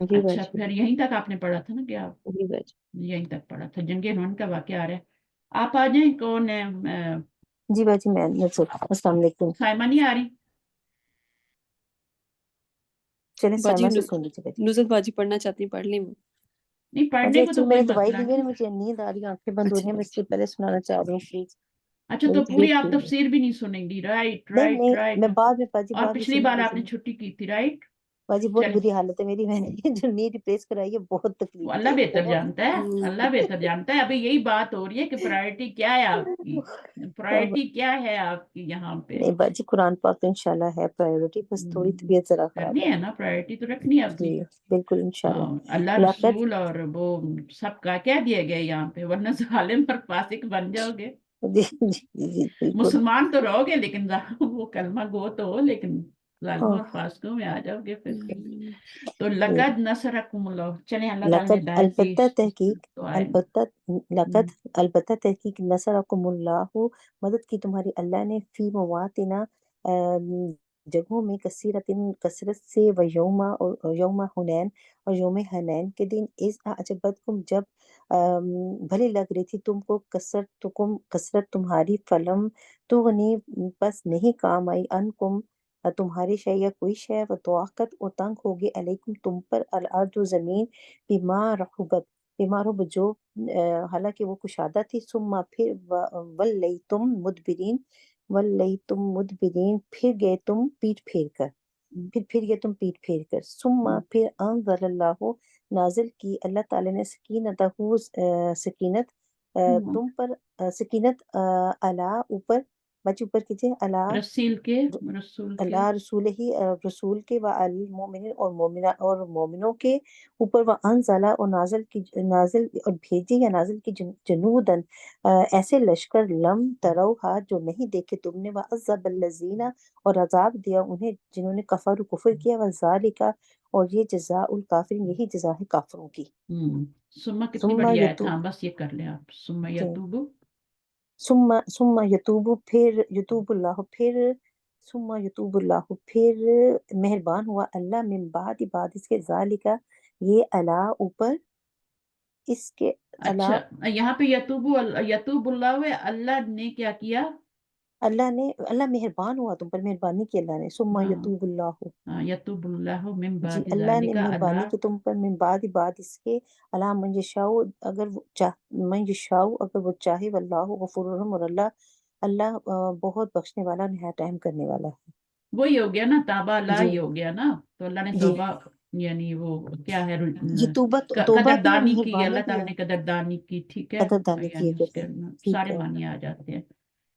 جی اچھا باجی پھر یہیں تک آپ نے پڑھا تھا نا کہ آپ جی باجی یہیں تک پڑھا تھا، جنگ ہنون کا واقعہ آ رہا ہے. آپ آ جائیں. کون ہے جی باجی میں السلام علیکم. سائمہ نہیں آ رہی؟ چلیں باجی سائمہ سے سن لیجیے باجی. نصرت باجی پڑھنا چاہتی ہیں پڑھ لیں. نہیں باجی پڑھنے کو تو ایکچولی میں کوئی نے دوائی مسئلہ لی ہے نہیں. نا، مجھے نیند آ رہی ہے، آنکھیں بند ہو رہی اچھا ہیں، میں اس سے پہلے سنانا چاہ رہی ہوں پلیز. اچھا تو میری پوری طبیعت آپ ٹھیک ہے. تفسیر بھی نہیں سنیں گی. رائٹ نہیں رائٹ نہیں میں رائٹ. بعد میں باجی اور بعد میں پچھلی سنوں بار گی. آپ نے چھٹی کی تھی. رائٹ. باجی بہت چلیں بری حالت ہے میری، میں نے جو نیڈ ریپلیس کرائی ہے بہت وہ تکلیف اللہ دے بہتر بہت. جانتا ہے. اللہ بہتر جانتا ہے. ابھی یہی بات ہو رہی ہے کہ پرائرٹی کیا ہے آپ کی. پرائرٹی کیا ہے آپ کی یہاں پہ. نہیں باجی قرآن پاک تو انشاءاللہ ہے پرائیورٹی، بس تھوڑی طبیعت ذرا خراب کرنی ہے. ہے نا پرائرٹی تو رکھنی ہے جی اپنی. بالکل انشاءاللہ. اللہ لاقت رسول اور وہ سب کا کیا دیا گیا یہاں پہ، ورنہ ظالم اور فاسق بن جاؤ گے. جی جی جی بالکل. مسلمان تو رہو گے لیکن وہ کلمہ گو تو ہو، لیکن ظالموں ہاں اور فاسقوں میں آ جاؤ گے پھر. تو جی. لقد نصرکم اللہ. چلیں اللہ تعالیٰ نے لقد ہدایت دی البتہ تحقیق تو آئے. لقد البتہ تحقیق نصرکم اللہ مدد کی تمہاری اللہ نے فی مواطن جگہوں میں کثرت سے و یوم حنین اور یوم حنین کے دن از اعجبتکم جب بھلی لگ رہی تھی تم کو کثرت تمہاری فلم تغنی پس نہیں کام آئی انکم تمہاری شے یا کوئی شے و توقت اور تنگ ہوگی علیکم تم پر الارض زمین بما رحبت جو حالانکہ وہ کشادہ تھی ثم پھر ولیتم مدبرین پھر گئے تم پیٹ پھیر کر ثم پھر انزل اللہ نازل کی اللہ تعالی نے سکینت تم پر سکینت الا اوپر بچ اوپر کیجئے رسول کے اللہ رسول ہی رسول کے و المومنین اور مومنوں کے اوپر وہ انزلہ اور نازل اور بھیجی یا نازل کی جنودن ایسے لشکر لم تروہا جو نہیں دیکھے تم نے وعذب الذین اور عذاب دیا انہیں جنہوں نے کفر کیا وذالک اور یہ جزاء الکافرین یہی جزا ہے کافروں کی. سما کتنی ثم بڑی آیت. یتوب ہاں بس یہ کر لیں آپ. سما یتوب. ثم یتوب پھر یتوب اللہ پھر مہربان ہوا اللہ من بعد اس کے ذالک یہ الا اوپر اس کے الا اچھا یہاں پہ یتوب اللہ ہے. اللہ نے کیا کیا؟ اللہ مہربان ہوا تم پر، مہربانی کی اللہ نے. ثم یتوب اللہ یتوب اللہ من جی بعد اللہ نے ذالک مہربانی اللہ. کی تم پر من بعد اس کے اللہ من یشاء اگر وہ چاہے واللہ غفور الرحیم اور اللہ بہت بخشنے والا نہایت رحم کرنے والا ہے. وہی ہو گیا نا تابہ اللہ جی ہی ہو گیا نا. تو اللہ نے جی توبہ یعنی وہ کیا ہے یہ توبہ تھی اور قدردانی کی. مہربانی اللہ بھی تعالیٰ ہے، نے قدردانی کی. ٹھیک ہے. قدردانی کی یعنی ہے. اس کے ٹھیک سارے ہے معنی آ جاتے ہیں.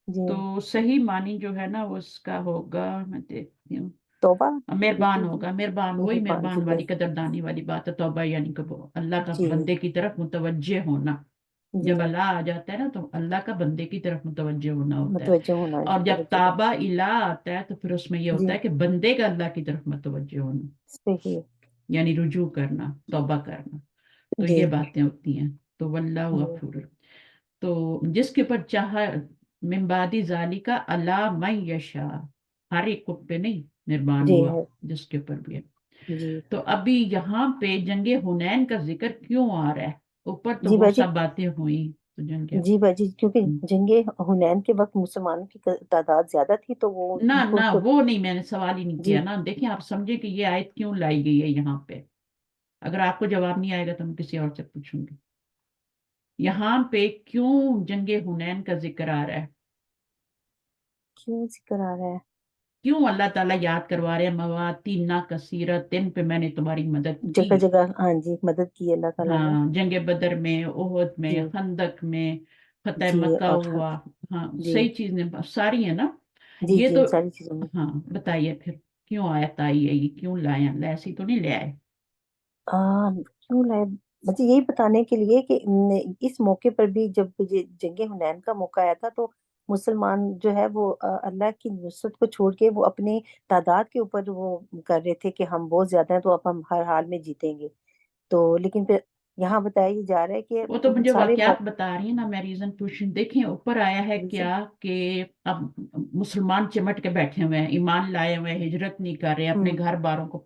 جی. تو صحیح معنی جو ہے نا وہ اس کا ہوگا، میں دیکھتی ہوں. توبہ مہربان یتوب ہوگا. مہربان وہی جی مہربان والی قدردانی والی بات ہے. توبہ یعنی کہ وہ اللہ کا جی بندے کی طرف متوجہ ہونا. جی جب اللہ آ جاتا ہے نا تو اللہ کا بندے کی طرف متوجہ ہونا ہوتا ہے. متوجہ ہونا اور جی جب توجہ کا تابہ الہ آتا ہے تو پھر اس میں یہ جی ہوتا ہے کہ بندے کا اللہ کی طرف متوجہ ہونا، صحیح یعنی رجوع کرنا، توبہ کرنا. تو جی یہ باتیں ہوتی ہیں. تو واللہ جی غفور. تو جس کے اوپر چاہا من بعد ذالک الا من یشاء، ہر ایک پہ نہیں مہربان جی ہوا جس کے اوپر بھی ہے. جی تو ابھی یہاں پہ جنگ حنین کا ذکر کیوں آ رہا ہے؟ اوپر تو جی وہ باجی سب باتیں ہوئیں. تو جنگ جی باجی کیونکہ جنگ حنین کے وقت مسلمانوں کی تعداد زیادہ تھی تو وہ نہ ان کو وہ نہیں، میں نے سوال ہی نہیں جی کیا نا. دیکھیں آپ سمجھے کہ یہ آیت کیوں لائی گئی ہے یہاں پہ. اگر آپ کو جواب نہیں آئے گا تو میں کسی اور سے پوچھوں گی. یہاں پہ کیوں جنگ حنین کا ذکر آ رہا ہے؟ کیوں ذکر آ رہا ہے؟ کیوں اللہ تعالیٰ یاد کروا رہے ہیں مواطن کثیرۃ پہ میں نے تمہاری مدد کی. جگہ جگہ ہاں جی مدد کی اللہ تعالیٰ نے. ہاں جنگ بدر میں، احد میں، جی خندق میں، فتح جی مکہ اور ہوا. ہاں جی صحیح چیزیں ساری ہیں نا. جی یہ جی تو ان ساری چیزوں میں ہاں بتائیے پھر کیوں آیت آئی ہے، یہ کیوں لائے ہیں؟ ایسی تو نہیں لے آئے. کیوں لائے مجھے یہی بتانے کے لیے کہ اس موقع پر بھی جب جنگ حنین کا موقع آیا تھا تو مسلمان جو ہے وہ اللہ کی نصرت کو چھوڑ کے وہ اپنی تعداد کے اوپر وہ کر رہے تھے کہ ہم بہت زیادہ ہیں تو اب ہم ہر حال میں جیتیں گے. تو لیکن پھر یہاں بتایا جا رہا ہے کہ وہ تو مجھے سارے واقعات بتا رہی ہیں نا. میں ریزن پوچھ دیکھیں اوپر آیا ہے کیا کہ اب مسلمان چمٹ کے بیٹھے ہوئے ہیں، ایمان لائے ہوئے ہیں، ہجرت نہیں کر رہے، اپنے گھر باروں کو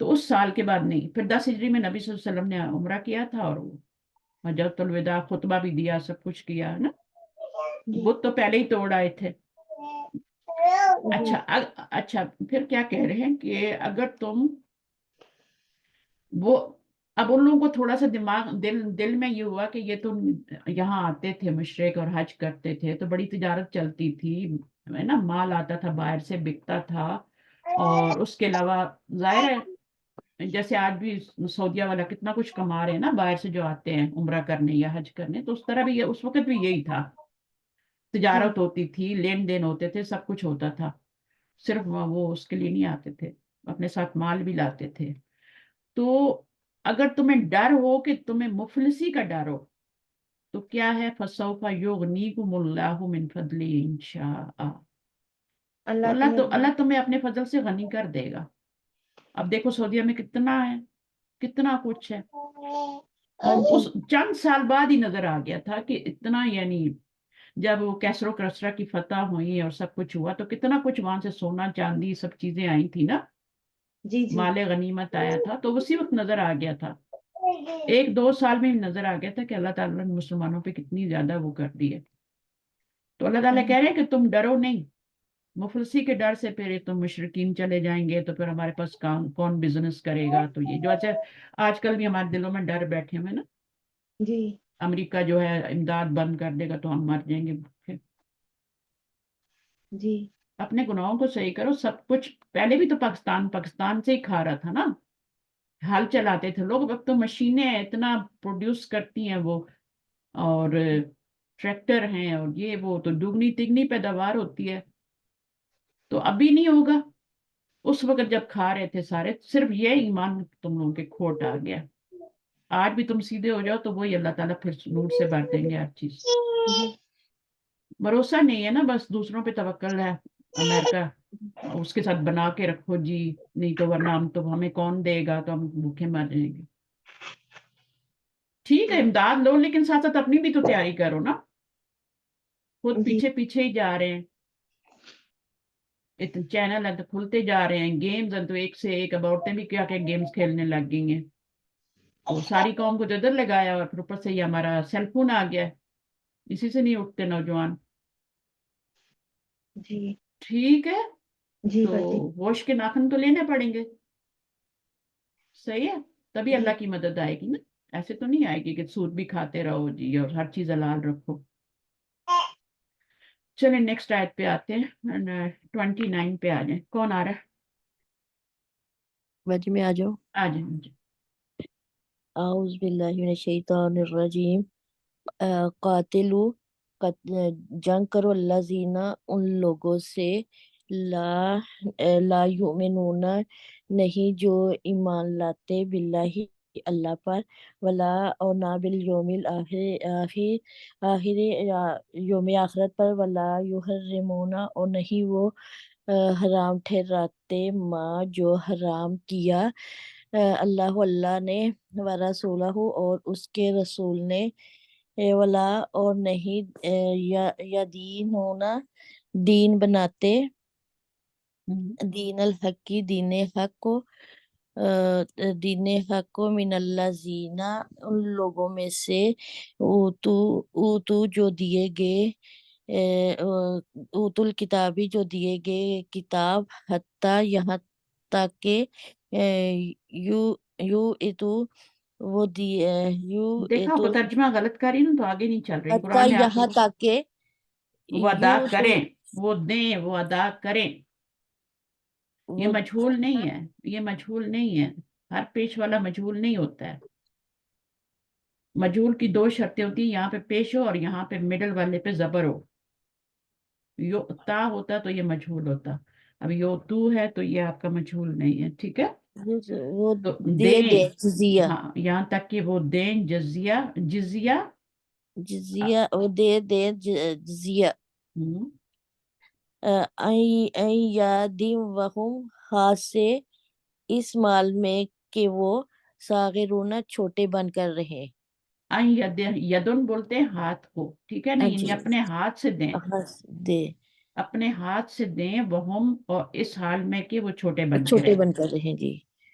تو اس سال کے بعد نہیں، پھر 10 ہجری میں نبی صلی اللہ علیہ وسلم نے عمرہ کیا تھا، اور وہ حجۃ الوداع خطبہ بھی دیا، سب کچھ کیا ہے نا. جی بت تو پہلے ہی توڑ آئے تھے. جی اچھا اچھا پھر کیا کہہ رہے ہیں کہ اگر تم وہ، اب ان لوگوں کو تھوڑا سا دل میں یہ ہوا کہ یہ تو یہاں آتے تھے مشرک اور حج کرتے تھے، تو بڑی تجارت چلتی تھی ہے نا، مال آتا تھا باہر سے بکتا تھا. اور اس کے علاوہ ظاہر ہے جیسے آج بھی سعودیہ والا کتنا کچھ کما رہے ہیں نا باہر سے جو آتے ہیں عمرہ کرنے یا حج کرنے، تو اس طرح بھی اس وقت بھی یہی تھا، جی تجارت ہوتی تھی، لین دین ہوتے تھے، سب کچھ ہوتا تھا. صرف وہ اس کے لیے نہیں آتے تھے، اپنے ساتھ مال بھی لاتے تھے. تو اگر تمہیں ڈر ہو کہ تمہیں مفلسی کا ڈر ہو تو کیا ہے، فسوف یغنیکم اللہ من فضلہ انشاء. تو اللہ کی مہربانی. اللہ تمہیں اپنے فضل سے غنی کر دے گا. اب دیکھو سعودیہ میں کتنا ہے، کتنا کچھ ہے. ہاں تو جی اس چند سال بعد ہی نظر آ گیا تھا کہ اتنا، یعنی جب وہ کیسر و کسرا کی فتح ہوئی اور سب کچھ ہوا تو کتنا کچھ وہاں سے سونا چاندی سب چیزیں آئی تھی نا، جی جی مال غنیمت آیا تھا. تو اسی وقت نظر آ گیا تھا، 1-2 سال میں نظر آ گیا تھا کہ اللہ تعالیٰ نے مسلمانوں پہ کتنی زیادہ وہ کر دی ہے. تو اللہ تعالیٰ کہہ رہے ہیں کہ تم ڈرو نہیں، مفلسی کے ڈر سے پھر تم مشرقین چلے جائیں گے تو پھر ہمارے پاس کون بزنس کرے گا. تو یہ جو اچھا آج کل بھی ہمارے دلوں میں ڈر بیٹھے ہوئے نا، جی امریکہ جو ہے امداد بند کر دے گا تو ہم مر جائیں گے. پھر جی اپنے گناہوں کو صحیح کرو. سب کچھ پہلے بھی تو پاکستان سے ہی کھا رہا تھا نا، ہل چلاتے تھے لوگ. اب تو مشینیں اتنا پروڈیوس کرتی ہیں وہ، اور ٹریکٹر ہیں اور یہ وہ، تو دگنی تگنی پیداوار ہوتی ہے. تو ابھی نہیں ہوگا، اس وقت جب کھا رہے تھے سارے. صرف یہ ایمان تم لوگوں کے کھوٹ آ گیا. آج بھی تم سیدھے ہو جاؤ تو وہی اللہ تعالیٰ پھر نور سے بھر دیں گے ہر چیز. جی بھروسہ نہیں ہے نا، بس دوسروں پہ توکل ہے. امریکہ اس کے ساتھ بنا کے رکھو جی، نہیں تو ورنہ ہم تو، ہمیں کون دے گا، تو ہم بھوکے مر جائیں گے. ٹھیک ہے امداد لو لیکن ساتھ ساتھ اپنی بھی تو تیاری کرو نا. خود جی پیچھے پیچھے ہی جا رہے ہیں، اتنے چینل ہیں تو کھلتے جا رہے ہیں، گیمز ہیں تو ایک سے ایک. اب عورتیں بھی کیا کیا گیمز کھیلنے لگ گئی ہیں. تو ساری قوم کو جدر لگایا، اور پھر اوپر سے یہ ہمارا سیل فون آ گیا ہے، اسی سے نہیں اٹھتے نوجوان. جی ٹھیک ہے، جی تو باجی. ہوش کے ناخن تو لینے پڑیں گے. صحیح ہے، تبھی جی اللہ کی مدد آئے گی نا. ایسے تو نہیں آئے گی کہ سود بھی کھاتے رہو جی اور ہر چیز حلال رکھو. چلیں نیکسٹ آیت پہ آتے ہیں، 29 پہ آ جائیں. کون آ رہا ہے؟ باجی میں آ جاؤں. آ جائیں جی. اعوذ باللہ من الشیطان الرجیم. قاتلو، جنگ کرو، اللہ زینا ان لوگوں سے، لا لا یؤمنون نہیں جو ایمان لاتے، باللہ اللہ پر، ولا اور نہ بالیوم آخر یوم آخرت پر، ولا یحرمون اور نہیں وہ حرام ٹھہراتے ماں جو حرام کیا اللہ نے، ورسولہ اور اس کے رسول نے، ولا اور نہیں یدینون دین بناتے، دین الحق کی دین حق کو، دین حق کو، من اللہ زینا ان لوگوں میں سے، اوتو جو دیے گئے، اوت الکتابی جو دیے گئے کتاب، حتیٰ یہاں تک کہ یو یو اتو وہ دیے یو دیکھا اتو وہ ترجمہ غلط کری نا تو آگے نہیں چل رہی. حتیٰ قرآن نے آپ یہاں کو تک کہ وہ ادا یو تو کریں، وہ دیں، وہ ادا کریں. یہ وہ مجہول نہیں ہے، یہ مجہول نہیں ہے. ہر پیش والا مجہول نہیں ہوتا ہے. مجہول کی 2 شرطیں ہوتی ہیں، یہاں پہ پیش ہو اور یہاں پہ مڈل والے پہ زبر ہو. تا ہوتا تو یہ مجہول ہوتا. اب یو تو ہے تو یہ آپ کا مجہول نہیں ہے. ٹھیک ہے، وہ تو دے دیں، دے جزیہ ہاں یہاں تک کہ وہ دیں جزیہ. جزیہ جزیہ وہ دے دے جزیہ ہم، این یادیم وہم ہاتھ سے اس مال میں کہ وہ صاغرون چھوٹے بن کر رہے. یدن بولتے ہیں ہاتھ کو. ٹھیک ہے نا، جی یعنی اپنے ہاتھ سے دیں، ہاتھ دے اپنے ہاتھ سے دیں. وہ ہم، اور اس حال میں کہ وہ چھوٹے بن کے چھوٹے رہیں. بن کر رہے. جی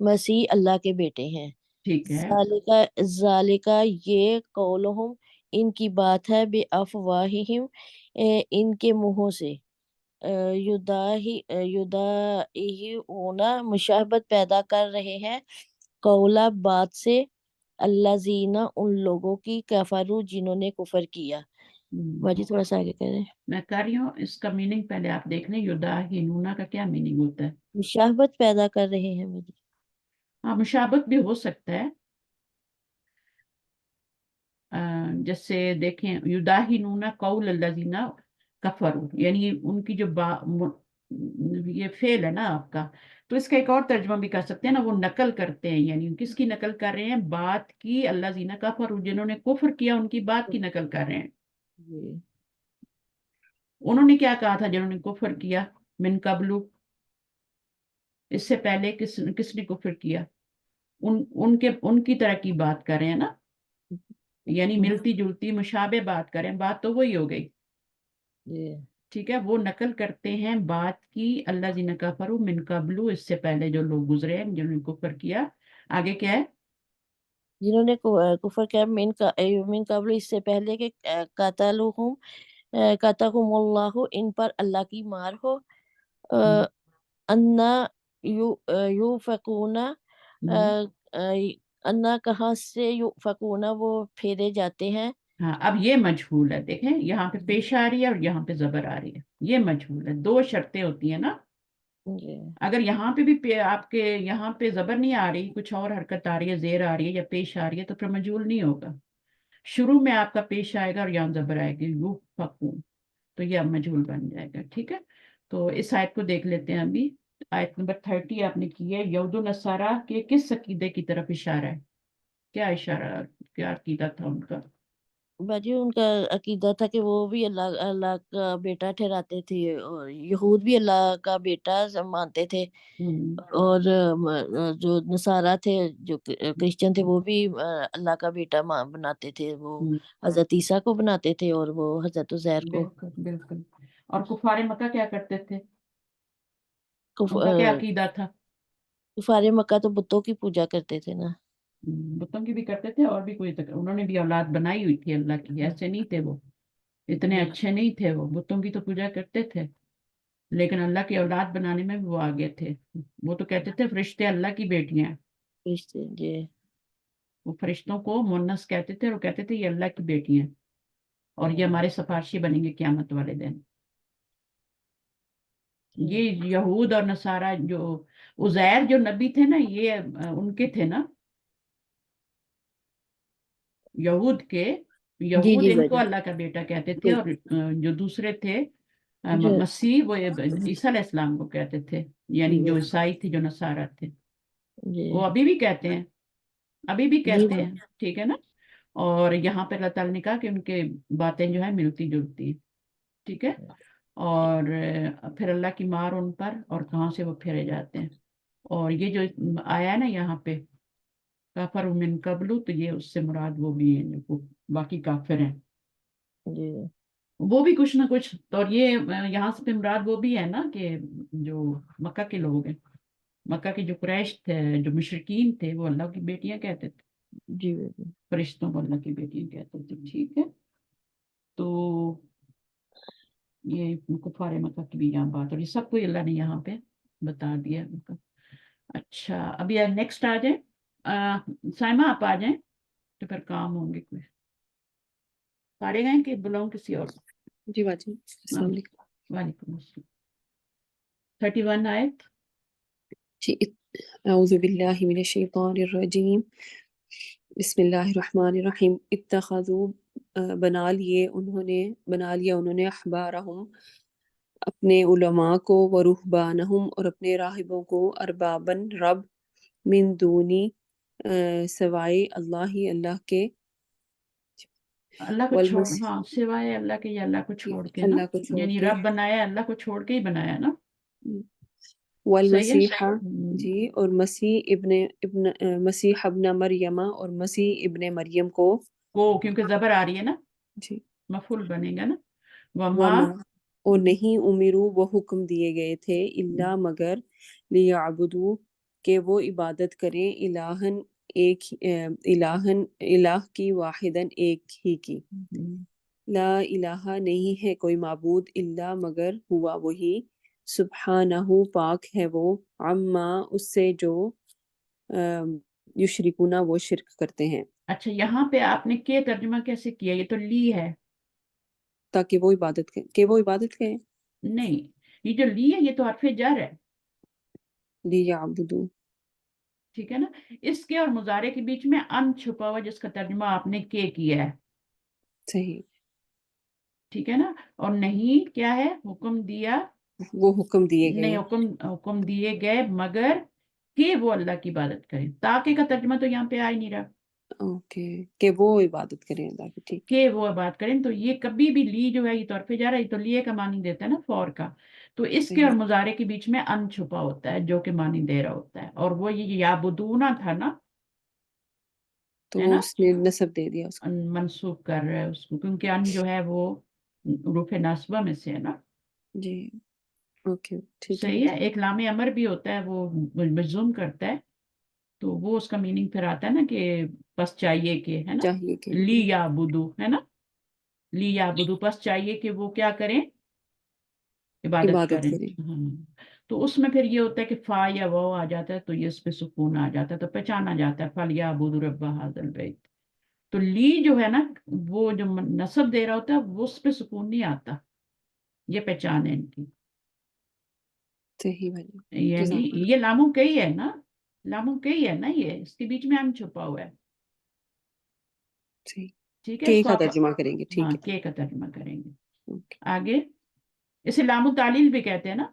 مسیح اللہ کے بیٹے ہیں. ٹھیک ہے. ذالکا یہ قولہم ان کی بات ہے بے افواہہم ان کے منہوں سے. یداہیونا مشابہت پیدا کر رہے ہیں قولا بات سے الذین ان لوگوں کی کفروا جنہوں نے کفر کیا. باجی تھوڑا سا آگے کریں. میں کر رہی ہوں. اس کا میننگ پہلے آپ دیکھ لیں. یداہنونا کا کیا میننگ ہوتا ہے؟ مشابہت پیدا کر رہے ہیں باجی. ہاں مشابہت بھی ہو سکتا ہے. جیسے دیکھیں یداہنون قول الذین کفروا، یعنی ان کی جو یہ فعل ہے نا آپ کا، تو اس کا ایک اور ترجمہ بھی کر سکتے ہیں نا، وہ نقل کرتے ہیں. یعنی کس کی نقل کر رہے ہیں؟ بات کی. الذین کفروا جنہوں نے کفر کیا ان کی بات کی نقل کر رہے ہیں. جی انہوں نے کیا کہا تھا جنہوں نے کفر کیا؟ من قبلو، اس سے پہلے کس نے کفر کیا؟ ان کی طرح کی بات کر رہے ہیں نا، یعنی ملتی جلتی مشابہ بات کریں. بات تو وہی ہو گئی. جی ٹھیک ہے. وہ نقل کرتے ہیں بات کی الذین کفروا من قبل، اس سے پہلے جو لوگ گزرے ہیں جنہوں نے کفر کیا. آگے کیا ہے؟ جنہوں نے کفر کیا من قبل اس سے پہلے کہ قاتلہم اللہ ان پر اللہ کی مار ہو. انا یوفکون انا کہاں سے یوفکون وہ پھیرے جاتے ہیں. ہاں اب یہ مجہول ہے. دیکھیں یہاں پہ پیش آ رہی ہے اور یہاں پہ زبر آ رہی ہے. یہ مجہول ہے. دو شرطیں ہوتی ہیں نا. جی اگر یہاں پہ بھی آپ کے یہاں پہ زبر نہیں آ رہی، کچھ اور حرکت آ رہی ہے، زیر آ رہی ہے یا پیش آ رہی ہے، تو پھر مجہول نہیں ہوگا. شروع میں آپ کا پیش آئے گا اور یہاں زبر آئے گی یوفکون، تو یہ اب مجہول بن جائے گا. ٹھیک ہے. تو اس آیت کو دیکھ لیتے ہیں. ابھی آیت نمبر 30 آپ نے کی ہے. یہود و نصارہ کے کس عقیدے کی طرف اشارہ ہے؟ کیا اشارہ، کیا عقیدہ تھا ان کا؟ باجی ان کا عقیدہ تھا کہ وہ بھی اللہ کا بیٹا ٹھہراتے تھے، اور یہود بھی اللہ کا بیٹا مانتے تھے، اور جو نصارہ تھے، جو کرسچن تھے، وہ بھی اللہ کا بیٹا بناتے تھے. وہ حضرت عیسیٰ کو بناتے تھے اور وہ حضرت عزیر کو. بالکل بالکل. اور کفار مکہ کیا کرتے تھے؟ ان کا کیا عقیدہ تھا؟ کفار مکہ تو بتوں کی پوجا کرتے تھے نا. بتوں کی بھی کرتے تھے، اور بھی کوئی انہوں نے بھی اولاد بنائی ہوئی تھی اللہ کی. ایسے نہیں تھے وہ، اتنے اچھے نہیں تھے. وہ بتوں کی تو پوجا کرتے تھے، لیکن اللہ کی اولاد بنانے میں بھی وہ آگے تھے. وہ تو کہتے تھے فرشتے اللہ کی بیٹیاں. جی وہ فرشتوں کو مونس کہتے تھے، اور وہ کہتے تھے یہ اللہ کی بیٹیاں، اور یہ ہمارے سفارشی بنیں گے قیامت والے دن. یہ یہود اور نصارہ، جو عزیر جو نبی تھے نا، یہ ان کے تھے نا، یہود کے. جی یہود جی ان کو باجی. اللہ کا بیٹا کہتے تھے، اور جو دوسرے تھے جو مسیح، وہ عیسیٰ علیہ السلام کو کہتے تھے. یعنی جو عیسائی تھے، جو نصارہ تھے، جی وہ ابھی بھی کہتے ہیں. ابھی بھی جی کہتے ہیں. ٹھیک ہے نا. اور یہاں پہ اللہ تعالیٰ نے کہا کہ ان کے باتیں جو ہے ملتی جلتی ہیں. ٹھیک ہے. اور پھر اللہ کی مار ان پر، اور کہاں سے وہ پھیرے جاتے ہیں. اور یہ جو آیا ہے نا یہاں پہ کافر من قبل، تو یہ اس سے مراد وہ بھی ہیں جو باقی کافر ہیں. جی وہ بھی کچھ نہ کچھ. اور یہ یہاں سے مراد وہ بھی ہے نا کہ جو مکہ کے لوگ ہیں، مکہ کے جو قریش تھے، جو مشرکین تھے، وہ اللہ کی بیٹیاں کہتے تھے. جی باجی. فرشتوں کو اللہ کی بیٹیاں کہتے تھے. ٹھیک ہے. تو یہ کفار مکہ کی بھی یہاں بات، اور یہ سب کو اللہ نے یہاں پہ بتا دیا. اچھا ابھی نیکسٹ آ جائیں. سائمہ آپ آ جائیں تو پھر کام ہوں گے. کوئی سارے گئے کہ بلاؤں کسی اور؟ جی باجی السلام علیکم. وعلیکم السلام. 31 آیت. جی اعوذ باللہ من الشیطان الرجیم. بسم اللہ الرحمن الرحیم. اتخذوا بنا لیا انہوں نے احبارہم اپنے علماء کو، ورہبانہم اور اپنے راہبوں کو، اربابن رب، من دونی سوائے اللہ کے، اللہ کو چھوڑ، ہاں سوائے اللہ کے یا اللہ کو چھوڑ کے نا، اللہ کو چھوڑ یعنی کے، رب بنایا اللہ کو چھوڑ کے ہی بنایا نا. والمسیح جی، اور مسیح ابن مریم اور مسیح ابن مریم کو، کیونکہ زبر آ رہی ہے نا، جی، مفعول بنے گا نا. وما وما اور نہیں امرو وہ حکم دیے گئے تھے، الا مگر لیعبدو کہ وہ عبادت کریں الہن ایک الہ کی واحدن ایک ہی کی، لا الہ نہیں ہے کوئی معبود الا مگر ہوا وہی، سبحانہ پاک ہے وہ، عما اس سے جو یشرکون وہ شرک کرتے ہیں، اچھا یہاں پہ آپ نے کے ترجمہ کیسے کیا؟ یہ تو لی ہے. تاکہ وہ عبادت کریں، کہ وہ عبادت کریں، نہیں، یہ جو لی ہے یہ تو حرف جر ہے، لیعبدو ٹھیک ہے نا. اس کے اور مضارع کے بیچ میں ان چھپا ہوا جس کا ترجمہ آپ نے کے کیا ہے، صحیح، ٹھیک ہے نا. اور نہیں کیا ہے؟ حکم دیا وہ حکم دیے نہیں، گئے، حکم دیے گئے مگر کہ وہ اللہ کی عبادت کریں. تاکہ کا ترجمہ تو یہاں پہ آ ہی نہیں رہا اوکے، کہ وہ عبادت کریں اللہ کی، ٹھیک، کہ وہ بات کریں. تو یہ کبھی بھی لی جو ہے یہ طور پہ جا رہا ہے، یہ تو لیے کا معنی دیتا ہے نا فور کا. تو اس کے اور صحیح، مضارع کے بیچ میں ان چھپا ہوتا ہے جو کہ معنی دے رہا ہوتا ہے، اور وہ یہ یابدونا تھا نا، تو ہے وہ نا، اس نے نصب دے دیا اس کو، منسوخ کر رہا ہے اس کو، کیونکہ ان جو ہے وہ حروف ناصبہ میں سے ہے نا. جی اوکے ٹھیک ہے، صحیح ہے. ایک لام امر بھی ہوتا ہے وہ مجزوم کرتا ہے، تو وہ اس کا میننگ پھر آتا ہے نا کہ بس چاہیے کہ، ہے نا، چاہیے کہ لی یا بدو، ہے نا، لی یا بدو بس چاہیے کہ وہ کیا کریں؟ عبادت عبادت کریں. کریں، ہاں. تو اس میں پھر یہ ہوتا ہے کہ فا یا واو آ جاتا ہے تو یہ اس پہ سکون آ جاتا ہے تو پہچانا جاتا ہے فَلْيَعْبُدُوا رَبَّ هَٰذَا الْبَيْتِ. تو لی جو ہے نا وہ جو نصب دے رہا ہوتا ہے وہ اس پہ سکون نہیں آتا، یہ پہچان ہے ان کی. صحیح بھائی، یعنی جزاک اللہ، یہ لاموں کئی ہے نا، لاموں کئی ہے نا، یہ اس کے بیچ میں ان چھپا ہوا ہے. صحیح، ٹھیک ہے، اس کہ کو کا آپ ترجمہ کریں گے، ہاں ٹھیک ہے، کے کا ترجمہ کریں گے. اوکے، آگے اسے لام التعلیل بھی کہتے ہیں نا،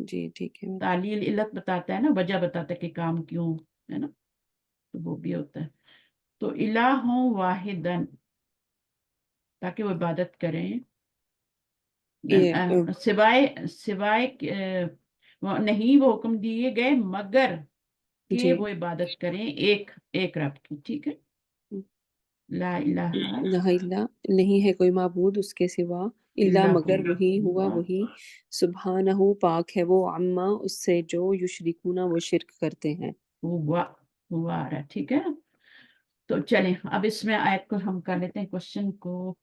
جی ٹھیک ہے، تعلیل علت بتاتا ہے نا، وجہ بتاتا ہے کہ کام کیوں، ہے نا، تو وہ بھی ہوتا ہے. تو الہ واحدن تاکہ وہ عبادت کریں، یہ سوائے نہیں وہ حکم دیے گئے مگر کہ جی وہ عبادت کریں ایک رب کی. ٹھیک ہے، لا الہ الہ الا نہیں ہے کوئی معبود اس کے سوا، الا الا مگر ہو وہی ہوا وہی، سبحانہ پاک ہے وہ، عما اس سے جو یشرکون وہ شرک کرتے ہیں، ہوا آ رہا ہے. ٹھیک ہے، تو چلیں اب اس میں آیت کو ہم کر لیتے ہیں کوشچن کو.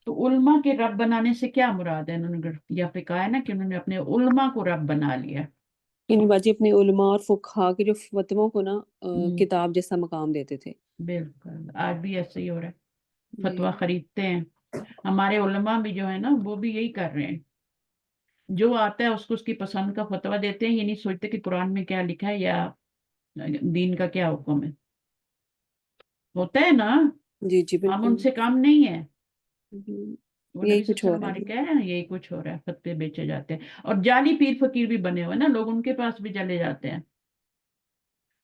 تو علماء کے رب بنانے سے کیا مراد ہے؟ انہوں نے یا پہ کہا ہے نا کہ انہوں نے اپنے علماء کو رب بنا لیا. یعنی باجی اپنے علماء اور فقہا کے جو فتووں کو نا کتاب جیسا مقام دیتے تھے، بالکل آج بھی ایسے ہی ہو رہا ہے، جی فتویٰ خریدتے ہیں. ہمارے علماء بھی جو ہے نا وہ بھی یہی کر رہے ہیں، جو آتا ہے اس کو اس کی پسند کا فتویٰ دیتے ہیں، یہ نہیں سوچتے کہ قرآن میں کیا لکھا ہے یا دین کا کیا حکم ہے. ہوتا ہے نا، جی جی ہم ان بالکل، سے کام نہیں ہیں. وہ یہی نبی صلی کچھ اللہ ہو علیہ وسلم رہا ہے ہمارے جی، کہہ رہے ہیں یہی کچھ ہو رہا ہے، فتوے بیچے جاتے ہیں. اور جعلی پیر فقیر بھی بنے ہوئے نا، لوگ ان کے پاس بھی چلے جاتے ہیں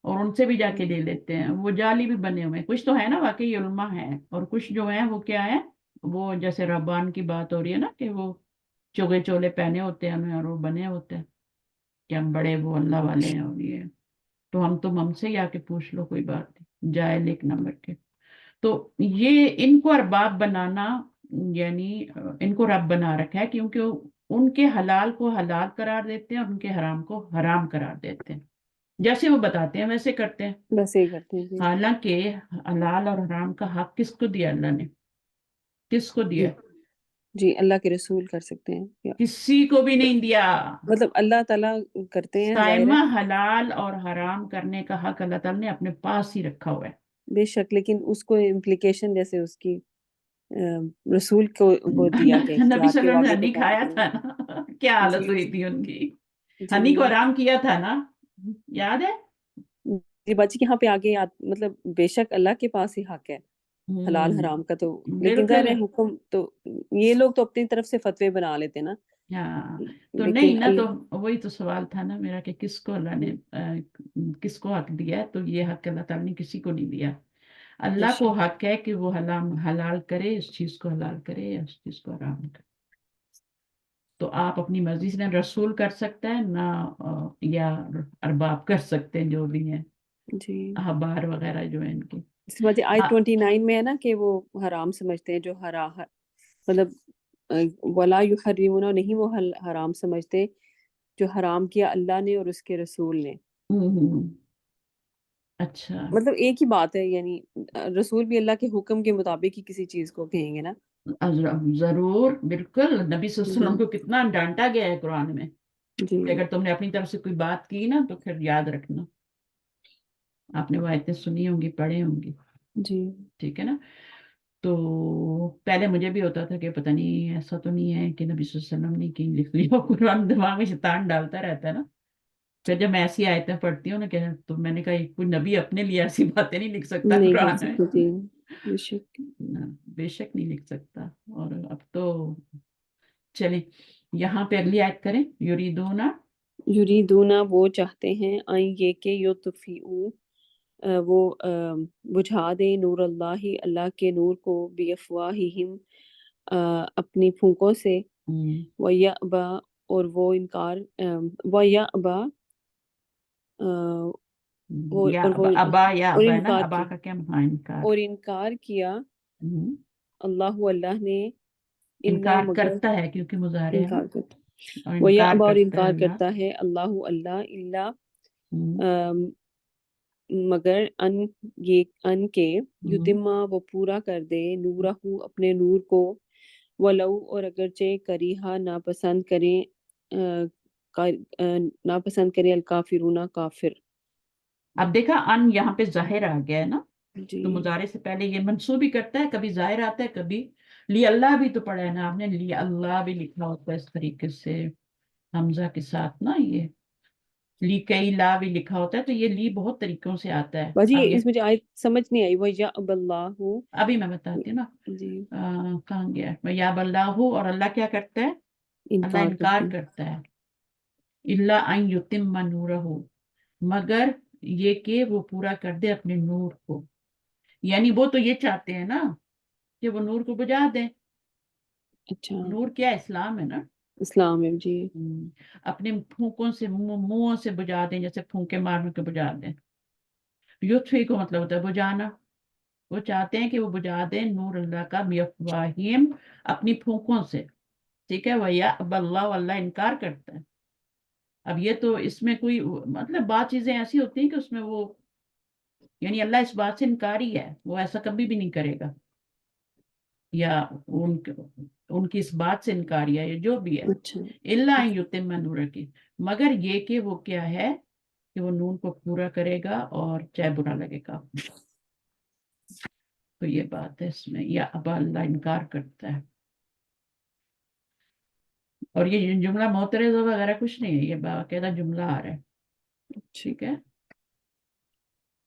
اور ان سے بھی جا کے لے لیتے ہیں. وہ جعلی بھی بنے ہوئے ہیں. کچھ تو ہے نا واقعی علماء ہیں، اور کچھ جو ہیں وہ کیا ہے، وہ جیسے ربان کی بات ہو رہی ہے نا کہ وہ چوگے چولے پہنے ہوتے ہیں اور وہ بنے ہوتے ہیں کہ ہم بڑے وہ اللہ والے ہیں. اور یہ تو ہم سے ہی آ کے پوچھ لو، کوئی بات نہیں، جائل ایک نمبر کے. تو یہ ان کو ارباب بنانا یعنی ان کو رب بنا رکھا ہے، کیونکہ ان کے حلال کو حلال قرار دیتے ہیں اور ان کے حرام کو حرام قرار دیتے ہیں. جیسے وہ بتاتے ہیں ویسے کرتے ہیں، بس یہی کرتے ہیں جی، حالانکہ حلال اور حرام کا حق کس کو دیا اللہ نے؟ کس کو جی دیا؟ جی اللہ کے رسول کر سکتے ہیں، کسی کو بھی نہیں دیا. مطلب اللہ تعالیٰ کرتے ہیں، ظاہر سائمہ ہے حلال اور حرام کرنے کا حق اللہ تعالیٰ نے اپنے پاس ہی رکھا ہوا ہے. بے شک، لیکن اس کو امپلیکیشن جیسے اس کی رسول کو دیا کہ نبی احتیاط صلی کے اللہ علیہ وہ وسلم نے آگے ہنی بتا کھایا دیتے تھا ہیں، نا، کیا جی حالت ہوئی تھی ان کی. ہنی کو جی حرام کیا تھا نا، یاد ہے؟ جی باجی یہاں پہ آگے مطلب بے شک اللہ کے پاس ہی حق ہے حلال حرام کا، تو لیکن ظاہر بالکل. ہے حکم تو یہ لوگ تو اپنی طرف سے فتوے بنا لیتے نا، ہاں تو لیکن نہیں نا، تو وہی تو سوال تھا نا میرا کہ کس کو اللہ نے کس کو حق دیا ہے؟ تو یہ حق اللہ تعالیٰ نے کسی کو نہیں دیا. بے اللہ کو شک حق ہے کہ وہ حلال کرے، اس چیز کو حلال کرے یا اس چیز کو حرام کرے. تو آپ اپنی مرضی سے نہ رسول کر سکتا ہے نہ یا ارباب کر سکتے ہیں جو بھی ہیں، جی. احبار وغیرہ جو ہیں ان کی. اس وجہ آیت ہاں 29 میں ہے نا کہ وہ حرام سمجھتے ہیں جو مطلب ولا یحرمون، نہیں وہ حرام سمجھتے جو حرام کیا اللہ نے اور اس کے رسول نے. اچھا مطلب ایک ہی بات ہے، یعنی رسول بھی اللہ کے حکم کے مطابق ہی کسی چیز کو کہیں گے نا. ضرور بالکل، نبی صلی اللہ علیہ وسلم جی کو کتنا ڈانٹا گیا ہے قرآن میں جی کہ اگر تم نے اپنی طرف سے کوئی بات کی نا تو پھر یاد رکھنا. آپ نے وہ آیتیں سنی ہوں گی، پڑھی ہوں گی، جی ٹھیک ہے نا. تو پہلے مجھے بھی ہوتا تھا کہ پتہ نہیں ایسا تو نہیں ہے کہ نبی صلی اللہ علیہ وسلم نے کہیں لکھ لیا. قرآن دماغ میں شیطان ڈالتا رہتا ہے نا. پھر جب میں ایسی آیتیں پڑھتی ہوں نا کہ تو میں نے کہا کوئی نبی اپنے لیے ایسی باتیں نہیں لکھ سکتا نہیں کر قرآن سکتے. جی بے شک. میں. بے شک نہیں لکھ سکتا. اور اب تو چلیں یہاں پہ اگلی آیت کریں. یریدونا یریدونا وہ چاہتے ہیں، آئیں یہ کہ یطفئوا وہ بجھا دیں نور اللہ اللہ کے نور کو، بافواہہم اپنی پھونکوں سے، ویأبا اور وہ انکار ویأبا وہ یا اور وہ ابا یا اور ابا ہے نا، انکار ابا کیا کا کیا معنی؟ انکار. اور انکار کیا ہم، اللہ نے، اللہ انکار مگر کرتا ہے کیونکہ مظاہرے ہے نا، انکار کرتا اور انکار ویأبا اور کرتا ہے انکار اللہ. کرتا ہے اللہ اللہ ہم، مگر یہ ان کے ہم، یتما وہ پورا کر دے نورہ اپنے نور کو، ولو اور اگرچہ کریہا ناپسند کریں ناپسند کرے الکافرون کافر. اب دیکھا ان یہاں پہ ظاہر آ گیا ہے نا. جی تو مضارع سے پہلے یہ منصوب بھی کرتا ہے، کبھی ظاہر آتا ہے، کبھی لی اللہ بھی تو پڑھا ہے نا آپ نے، لی اللہ بھی لکھا ہوتا ہے اس طریقے سے حمزہ کے ساتھ نا. یہ لی کئی لا بھی لکھا ہوتا ہے. تو یہ لی بہت طریقوں سے آتا ہے. باجی اب یہ اس مجھے آیت سمجھ نہیں آئی. وَيَأْبَ اللَّهُ ابھی میں بتاتی ہوں نا. جی کہاں گیا یا بلّہ، اور اللہ کیا کرتا ہے؟ اللہ انکار انکار کرتے کرتا ہے. اللہ ان یتم نورہ، مگر یہ کہ وہ پورا کر دے اپنے نور کو. یعنی وہ تو یہ چاہتے ہیں نا کہ وہ نور کو بجھا دیں. اچھا نور کیا اسلام ہے نا. اسلام ہے. جی اپنے پھونکوں سے منہوں سے بجھا دیں، جیسے پھونکے مارنے کے بجھا دیں. یطفی کو مطلب ہوتا ہے بجھانا. وہ چاہتے ہیں کہ وہ بجھا دیں نور اللہ کا بیفواہہم اپنی پھونکوں سے. ٹھیک ہے. وَيَأْبَ اللَّهُ، اللہ انکار کرتا ہے. اب یہ تو اس میں کوئی مطلب بات چیزیں ایسی ہوتی ہیں کہ اس میں وہ یعنی اللہ اس بات سے انکاری ہے، وہ ایسا کبھی بھی نہیں کرے گا، یا ان کی اس بات سے انکاری ہے، یا جو بھی ہے. اچھا اللہ ان یتم نورہ کی، مگر یہ کہ وہ کیا ہے کہ وہ نور کو پورا کرے گا اور چاہے برا لگے گا. تو یہ بات ہے اس میں. یا ابا اللہ انکار کرتا ہے. اور یہ جملہ معترض وغیرہ کچھ نہیں ہے، یہ باقاعدہ جملہ آ رہا ہے. ٹھیک ہے.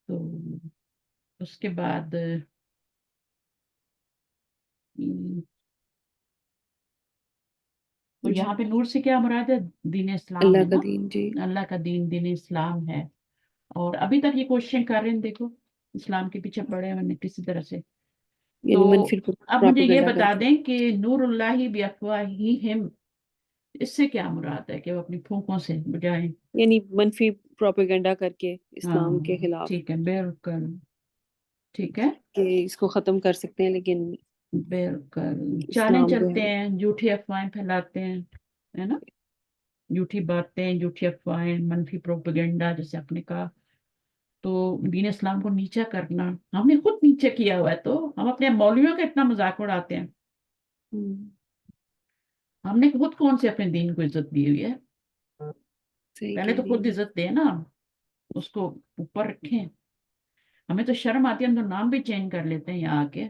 تو اس کے بعد تو یہاں پہ نور سے کیا مراد ہے؟ دین اسلام ہے اللہ کا نا. دین. جی اللہ کا دین دین اسلام ہے. اور ابھی تک یہ کوششیں کر رہے ہیں، دیکھو اسلام کے پیچھے پڑے ہوئے کسی طرح سے. تو یعنی منفی اب مجھے یہ پراپیگنڈا کر بتا کے. دیں کہ نور اللہ بافواہہم اس سے کیا مراد ہے کہ وہ اپنی پھونکوں سے بجائیں؟ یعنی منفی پروپیگنڈا کر کے ہاں اسلام کے خلاف ٹھیک ہے، بالکل ٹھیک ہے. کہ اس کو ختم کر سکتے ہیں، لیکن بالکل چالیں اسلام جو چلتے ہے ہیں، جھوٹی افواہیں پھیلاتے ہیں، ہے نا. جھوٹی باتیں، جھوٹی افواہیں، منفی پروپیگنڈا جیسے آپ نے کہا. تو دین اسلام کو نیچا کرنا ہم نے خود نیچے کیا ہوا ہے. تو ہم اپنے مولویوں کا اتنا مذاق اڑاتے ہیں. ہم نے خود کون سے اپنے دین کو عزت دی ہوئی ہے؟ صحیح پہلے کہہ تو رہی خود ہیں. عزت دیں نا، اس کو اوپر رکھیں. ہمیں تو شرم آتی ہے، ہم تو نام بھی چینج کر لیتے ہیں یہاں آ کے.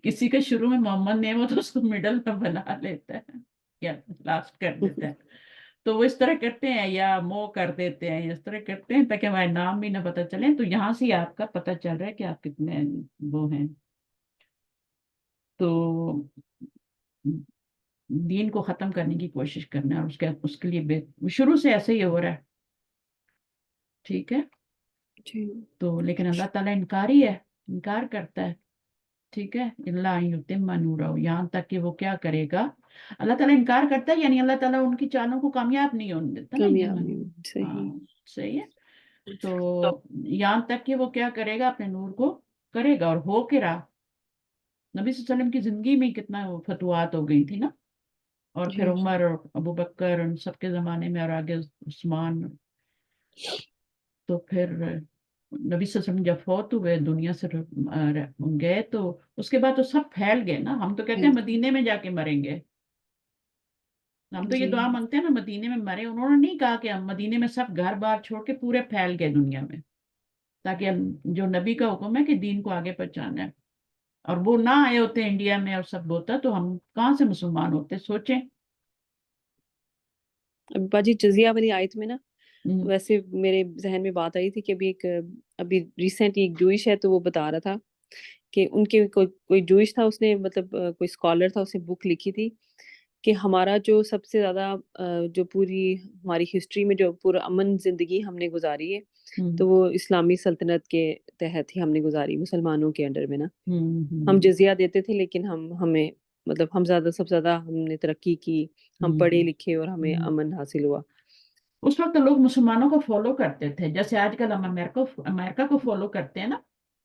کسی کا شروع میں محمد نیم ہو تو اس کو مڈل میں بنا لیتا ہے یا لاسٹ کر دیتا ہے. تو وہ اس طرح کرتے ہیں یا مو کر دیتے ہیں، اس طرح کرتے ہیں تاکہ ہمارے نام بھی نہ پتہ چلیں. تو یہاں سے آپ کا پتہ چل رہا ہے کہ آپ کتنے وہ ہیں. تو دین کو ختم کرنے کی کوشش کرنا ہے، اور اس کے لیے شروع سے ایسے ہی ہو رہا ہے. ٹھیک ہے. جی تو لیکن اللہ تعالیٰ انکاری ہے، انکار کرتا ہے. ٹھیک ہے. اللہ ان یتم نورہ، یہاں تک کہ وہ کیا کرے گا. اللہ تعالیٰ انکار کرتا ہے یعنی اللہ تعالیٰ ان کی چالوں کو کامیاب نہیں ہونے دیتا نا. کامیاب یمن نہیں ہوئی. صحیح. ہاں صحیح ہے. تو یہاں تک کہ وہ کیا کرے گا، اپنے نور کو کرے گا. اور ہو کے رہا نبی صلی اللہ علیہ وسلم کی زندگی میں کتنا فتوحات ہو گئی تھی نا. اور پھر عمر اور ابو بکر ان سب کے زمانے میں، اور آگے عثمان. تو پھر نبی صلی اللہ علیہ وسلم جب فوت ہوئے دنیا سے گئے تو اس کے بعد تو سب پھیل گئے نا. ہم تو کہتے ہیں مدینے میں جا کے مریں گے، ہم تو یہ دعا مانگتے ہیں نا مدینے میں مرے. انہوں نے نہیں کہا کہ ہم مدینے میں سب گھر بار چھوڑ کے پورے پھیل گئے دنیا میں، تاکہ جو نبی کا حکم ہے کہ دین کو آگے پہنچانا ہے، اور وہ نہ آئے ہوتے انڈیا میں اور سب ہوتا تو ہم کہاں سے مسلمان ہوتے؟ سوچیں. باجی جزیہ والی آیت میں نا ویسے میرے ذہن میں بات آئی تھی کہ ابھی ریسنٹلی ایک جوئش ہے تو وہ بتا رہا تھا کہ ان کے کوئی جوئش تھا، اس نے مطلب کوئی اسکالر تھا، اس نے بک لکھی تھی کہ ہمارا جو سب سے زیادہ جو پوری ہماری ہسٹری میں جو پورا امن زندگی ہم نے گزاری ہے تو وہ اسلامی سلطنت کے تحت ہی ہم نے گزاری، مسلمانوں کے انڈر میں نا. ہم جزیہ دیتے تھے لیکن ہمیں مطلب ہم سب سے زیادہ ہم نے ترقی کی، ہم پڑھے لکھے اور ہمیں امن حاصل ہوا. اس وقت لوگ مسلمانوں کو فالو کرتے تھے، جیسے آج کل ہم امریکہ کو فالو کرتے ہیں نا.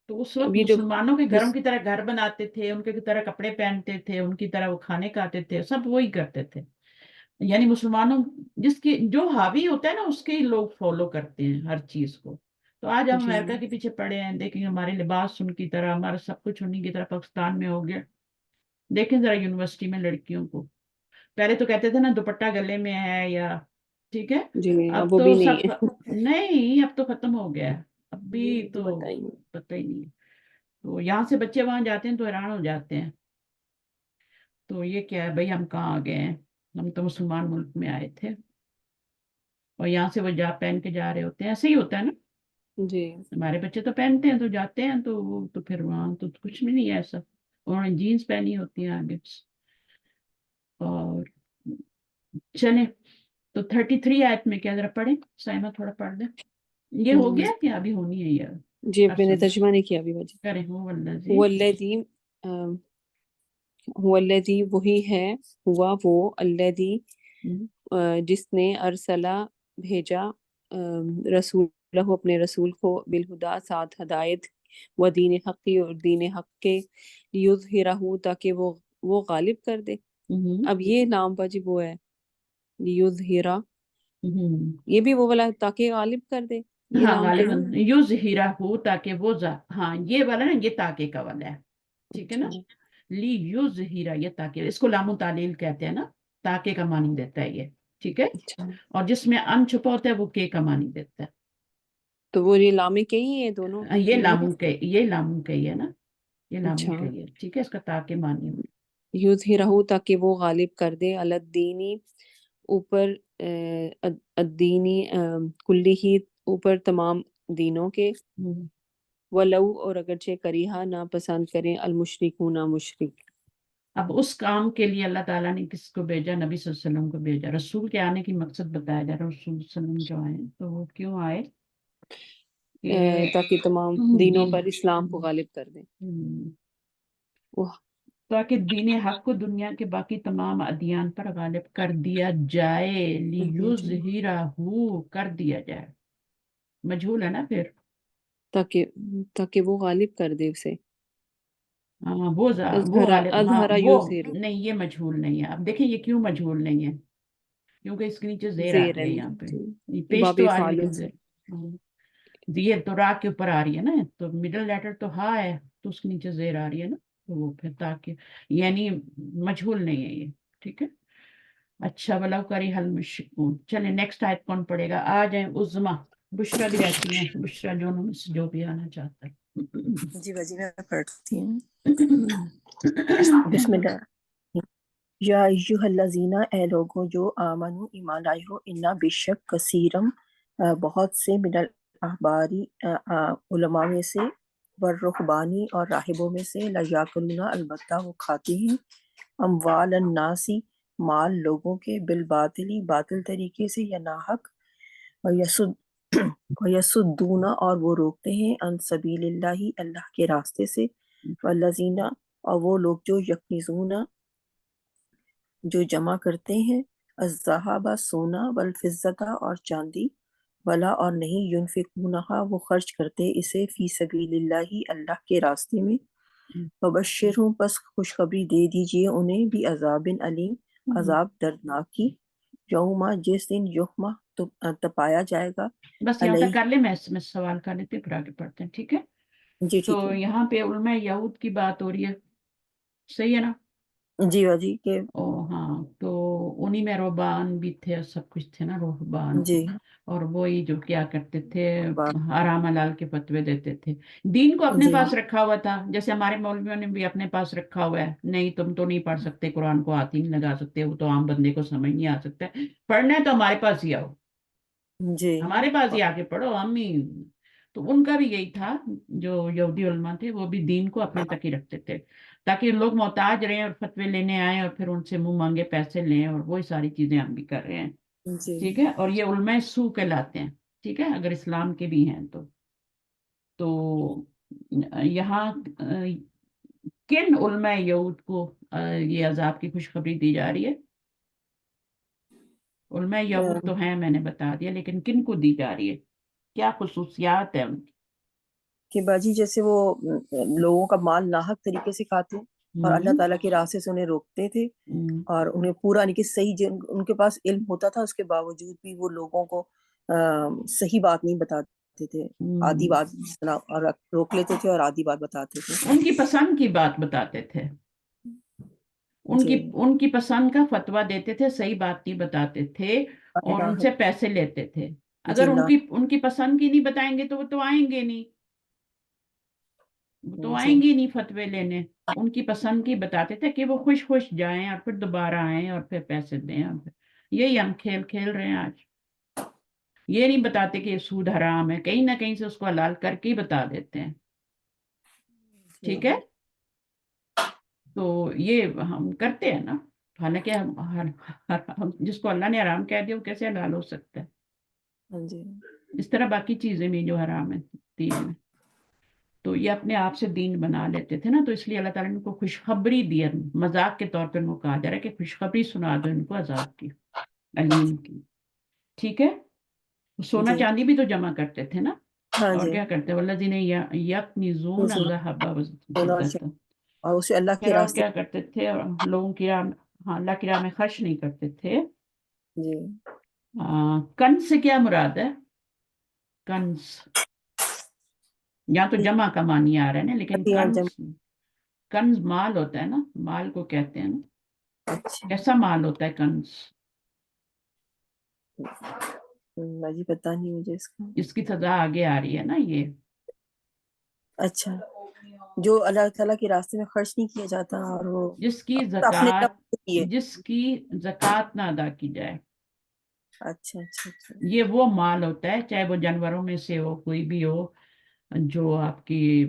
تو اس وقت اب یہ جو مسلمانوں کے گھروں کی طرح گھر بناتے تھے، ان کی طرح کپڑے پہنتے تھے، ان کی طرح وہ کھانے کھاتے تھے، سب وہی کرتے تھے. یعنی مسلمانوں جس کی جو حاوی ہوتا ہے نا اس کے ہی لوگ فالو کرتے ہیں ہر چیز کو. تو آج ہم امریکہ کے پیچھے پڑے ہیں، دیکھیں ہمارے لباس ان کی طرح، ہمارا سب کچھ انہیں کی طرح پاکستان میں ہو گیا. دیکھیں ذرا یونیورسٹی میں لڑکیوں کو، پہلے تو کہتے تھے نا دوپٹہ گلے میں ہے یا ٹھیک ہے، اب وہ تو بھی نہیں سب ہے. نہیں، اب تو ختم ہو گیا ہے. اب بھی تو بتائیے. پتہ ہی نہیں ہے. تو یہاں سے بچے وہاں جاتے ہیں تو حیران ہو جاتے ہیں. تو یہ کیا ہے بھائی، ہم کہاں آ گئے ہیں؟ ہم تو مسلمان ملک میں آئے تھے، اور یہاں سے وہ جا پہن کے جا رہے ہوتے ہیں. ایسے ہی ہوتا ہے نا، جی ہمارے بچے تو پہنتے ہیں تو جاتے ہیں تو وہ تو پھر وہاں تو کچھ بھی نہیں ہے ایسا. انہوں نے جینس پہنی ہوتی ہیں آگے. اور چلیں تو 33 آیت میں کیا ذرا پڑھیں، سائمہ تھوڑا پڑھ دیں. یہ ہو گیا کہ ابھی ہونی ہے یہ؟ جی میں نے ترجمہ نہیں کیا ابھی باجی. کریں ہو والذی والذی وہی ہے، ہوا وہ، الذی جس نے ارسلہ بھیجا رسولہ اپنے رسول کو، بالہدا ساتھ ہدایت، و دین حقی اور دین حق کے، لیظہرہ تاکہ وہ غالب کر دے. اب یہ نام باجی وہ ہے لیظہرہ، یہ بھی وہ والا تاکہ غالب کر دے. یہ ہاں نام تو غالباً یظہرہ ہو تاکہ وہ ہاں یہ والا نا، یہ تاکہ کا والا ہے، ٹھیک ہے نا. لی یظہرہ یہ تاکہ، اس کو لام التعلیل کہتے ہیں نا، تاکہ کا معنی دیتا ہے یہ، ٹھیک ہے. اور جس میں ان چھپا ہوتا ہے وہ کے کا معنی دیتا ہے. تو وہ یہ لامے کے ہی ہیں دونوں. یہ لاموں کے ہی ہے نا، یہ لاموں اچھا. کے ہی ہے، ٹھیک ہے. اس کا تاکہ معنی یظہرہ تاکہ وہ غالب کر دے، علی الدینی اوپر، الدینی کلی ہی اوپر تمام دینوں کے، ولو اور اگرچہ کریہا نہ پسند کریں، المشرکون مشرک. اب اس کام کے لیے اللہ تعالیٰ نے کس کو بھیجا؟ نبی صلی اللہ علیہ وسلم کو بھیجا. رسول کے آنے کی مقصد بتایا جا رہا ہے. رسول صلی اللہ علیہ وسلم جو آئے تو وہ کیوں آئے؟ تاکہ تمام دینوں پر اسلام کو غالب کر دیں. تاکہ دین حق کو دنیا کے باقی تمام ادیان پر غالب کر دیا جائے. لیظہرہ کر دیا جائے، مجہول ہے نا پھر. تاکہ وہ غالب کر دے اسے. ہاں وہ غالب، ہاں اظہرہ وہ یظہر نہیں، یہ مجہول نہیں ہے. اب دیکھیں یہ کیوں مجہول نہیں ہے، کیونکہ اس کے نیچے زیر آ زیر رہی ہے. یہاں پہ ہے پیش باب تو آ رہی فعل. لیکن زیر تو را کے اوپر آ رہی ہے نا، تو مڈل لیٹر تو ہا ہے تو اس کے نیچے زیر آ رہی ہے نا، تو وہ پھر تاکہ یعنی مجہول نہیں ہے یہ، ٹھیک ہے. اچھا ولو کری حل مشرکون. چلیں نیکسٹ آیت کون پڑھے گا؟ آ جائیں. عظما بشرا بھی رہتی ہیں، بشرا جو بھی آنا چاہتا ہے. جی باجی میں پڑھتی ہوں. بسم اللہ. یا ایھا الذین، اے لوگوں جو آمنو ایمان لائے ہو، انا بے شک کثیرم بہت سے، من الاحباری علماء میں سے، والرہبانی اور راہبوں میں سے، لیاکلون البتہ وہ کھاتے ہیں، اموال الناسی مال لوگوں کے، بالباطلی باطل طریقے سے یا ناحق، ویصدون اور وہ روکتے ہیں، عن سبیل اللہ اللہ کے راستے سے، والذین اور وہ لوگ جو یکنزون جو جمع کرتے ہیں، الذھب سونا، والفضة اور چاندی، ولا اور نہیں، ینفقونہا وہ خرچ کرتے اسے، فی سبیل اللہ اللہ کے راستے میں، فبشرہم پس خوشخبری دے دیجئے انہیں، بعذاب علیم عذاب دردناک کی، یوما جس دن یحما تپایا جائے گا بس یہاں علیہ، تک کر لیں، میں سوال کر لیتے پھر آگے پڑھتے ہیں، ٹھیک ہے؟ جی تو ٹھیک ہے، یہاں پہ علماء یہود کی بات ہو رہی ہے، صحیح ہے نا؟ جی باجی کہ او ہاں، تو انہی میں رہبان بھی تھے اور سب کچھ تھے نا، رہبان، جی اور وہی جو کیا کرتے تھے، بات، حرام حلال کے فتوے دیتے تھے، دین کو اپنے جی پاس رکھا ہوا تھا، جیسے ہمارے مولویوں نے بھی اپنے پاس رکھا ہوا ہے، نہیں تم تو نہیں پڑھ سکتے، قرآن کو ہاتھ ہی نہیں لگا سکتے، وہ تو عام بندے کو سمجھ نہیں آ سکتا ہے، پڑھنا ہے تو ہمارے پاس ہی آؤ، جی ہمارے پاس ہی آ کے پڑھو ہم ہی۔ تو ان کا بھی یہی تھا، جو یہودی علماء تھے وہ بھی دین کو اپنے تک ہی رکھتے تھے، تاکہ لوگ محتاج رہیں اور فتوے لینے آئیں اور پھر ان سے منہ مانگے پیسے لیں، اور وہی ساری چیزیں ہم بھی کر رہے ہیں، جی ٹھیک ہے؟ اور یہ علماء سو کہلاتے ہیں، ٹھیک ہے، اگر اسلام کے بھی ہیں تو یہاں کن علماء یہود کو یہ عذاب کی خوشخبری دی جا رہی ہے؟ علماء یہود تو ہیں، میں نے بتا دیا، لیکن کن کو دی جا رہی ہے، کیا خصوصیات ہیں ان کی؟ کہ باجی جیسے وہ لوگوں کا مال ناحق طریقے سے کھاتے اور اللہ تعالیٰ کے راستے سے انہیں روکتے تھے، اور انہیں پورا نہیں کہ صحیح، ان کے پاس علم ہوتا تھا اس کے باوجود بھی وہ لوگوں کو صحیح بات نہیں بتاتے تھے، آدھی بات اور روک لیتے تھے اور آدھی بات بتاتے تھے، ان کی پسند کی بات بتاتے تھے، جی ان کی پسند کا فتویٰ دیتے تھے، صحیح بات نہیں بتاتے تھے، اور ان سے پیسے لیتے تھے، جی اگر نہ ان کی پسند کی نہیں بتائیں گے تو وہ تو آئیں گے نہیں، وہ تو جی آئیں گے نہیں فتوے لینے، ان کی پسند کی بتاتے تھے کہ وہ خوش خوش جائیں اور پھر دوبارہ آئیں اور پھر پیسے دیں، اور پھر یہی ہم کھیل کھیل رہے ہیں آج، یہ نہیں بتاتے کہ یہ سود حرام ہے، کہیں نہ کہیں سے اس کو حلال کر کے ہی بتا دیتے ہیں، ٹھیک ہے؟ تو یہ ہم کرتے ہیں نا، حالانکہ ہم جس کو اللہ نے حرام کہہ دیا وہ کیسے حلال ہو سکتا ہے؟ ہاں جی اس طرح باقی چیزیں بھی جو حرام ہیں دین میں، تو یہ اپنے آپ سے دین بنا لیتے تھے نا، تو اس لیے اللہ تعالیٰ نے ان کو خوشخبری دی ہے، مذاق کے طور پر ان کو کہا جا رہا ہے کہ خوشخبری سنا دو ان کو عذاب کی، علیم کی، ٹھیک ہے؟ سونا جی چاندی بھی تو جمع کرتے تھے نا، ہاں اور جی کیا کرتے ہیں والذین یکنزون الذھب ہونا والفضة، اور اسے اللہ پھر کے اور راستے، کیا کرتے تھے، اور لوگوں کی راہ ہاں اللہ کی راہ میں خرچ نہیں کرتے تھے۔ جی کنز سے کیا مراد ہے؟ کنز یا تو جمع کا معنی آ رہا ہے نا، لیکن کنز مال ہوتا ہے نا، مال کو کہتے ہیں نا، اچھا کیسا مال ہوتا ہے کنز؟ باجی پتہ نہیں مجھے اس کا، اس کی سزا آگے آ رہی ہے نا، یہ اچھا جو اللہ تعالیٰ کے راستے میں خرچ نہیں کیا جاتا اور وہ جس کی اپنے نفع کے لیے، زکوٰۃ نہ ادا کی جائے، اچھا اچھا اچھا یہ وہ مال ہوتا ہے، چاہے وہ جانوروں میں سے ہو، کوئی بھی ہو، جو آپ کی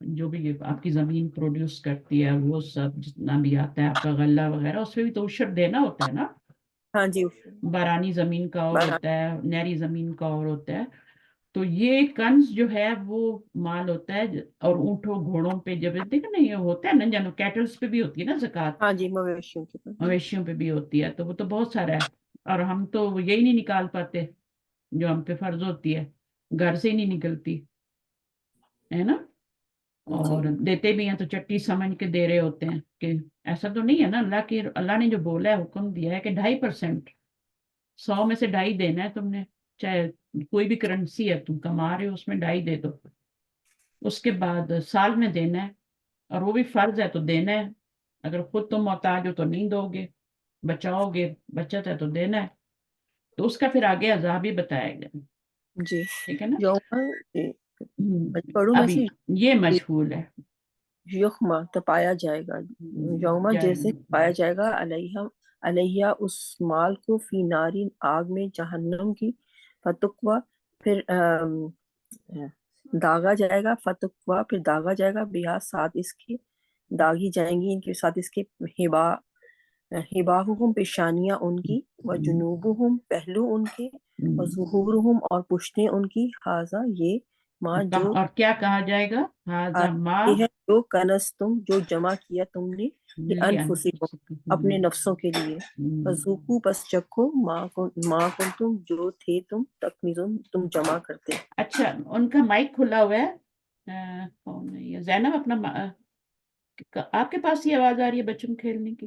جو بھی آپ کی زمین پروڈیوس کرتی ہے، وہ سب جتنا بھی آتا ہے آپ کا غلہ وغیرہ، اس پہ بھی تو عشر دینا ہوتا ہے نا، ہاں جی بارانی زمین کا اور بارہ ہوتا ہے، نہری زمین کا اور ہوتا ہے، تو یہ کنز جو ہے وہ مال ہوتا ہے، اور اونٹوں گھوڑوں پہ جب دیکھو نا یہ ہوتا ہے نا، جانو کیٹلز پہ بھی ہوتی ہے نا زکوٰۃ، ہاں جی مویشیوں کے اوپر، مویشیوں پہ بھی ہوتی ہے، تو وہ تو بہت سارا ہے، اور ہم تو یہی نہیں نکال پاتے جو ہم پہ فرض ہوتی ہے، گھر سے ہی نہیں نکلتی ہے نا، جی اور دیتے بھی ہیں تو چٹی سمجھ کے دے رہے ہوتے ہیں، کہ ایسا تو نہیں ہے نا، اللہ نے جو بولا ہے، حکم دیا ہے کہ 2.5%، 100 میں سے 2.5 دینا ہے تم نے، چاہے کوئی بھی کرنسی ہے تم کما رہے ہو اس میں 2.5 دے دو، اس کے بعد سال میں دینا ہے، اور وہ بھی فرض ہے تو دینا ہے، اگر خود تم محتاج ہو تو نہیں دو گے، بچاؤ گے، بچت ہے تو دینا ہے، تو اس کا پھر آگے عذاب ہی بتایا گیا، جی ٹھیک ہے نا؟ یوم جی پڑھوں میں ابھی سے یہ مجہول ہے، یخما تپایا جائے گا، یوما جیسے پایا جائے گا علیہ اس مال کو فی نارین آگ میں جہنم کی، فتقوا پھر داغا جائے گا، فتقوا پھر داغا جائے گا، بہا ساتھ اس کے داغی جائیں گی ان کے ساتھ اس کے ہباہم پیشانیاں ان کی، و جنوبہم پہلو ان کے، و ظہورہم اور پشتیں ان کی، ہاذا یہ ماں جو اور کیا کہا جائے گا؟ ہاذا ما یہ ہے جو کنز تم جو جمع کیا تم نے، انفسکم اپنے نفسوں کے لیے، فذوقوا پس چکھو ما کنتم جو تھے تم تکنزون تم جمع کرتے۔ اچھا ان کا مائک کھلا ہوا ہے، کون ہے یہ؟ زینب اپنا آپ کے پاس ہی آواز آ رہی ہے بچوں کھیلنے کی؟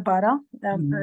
12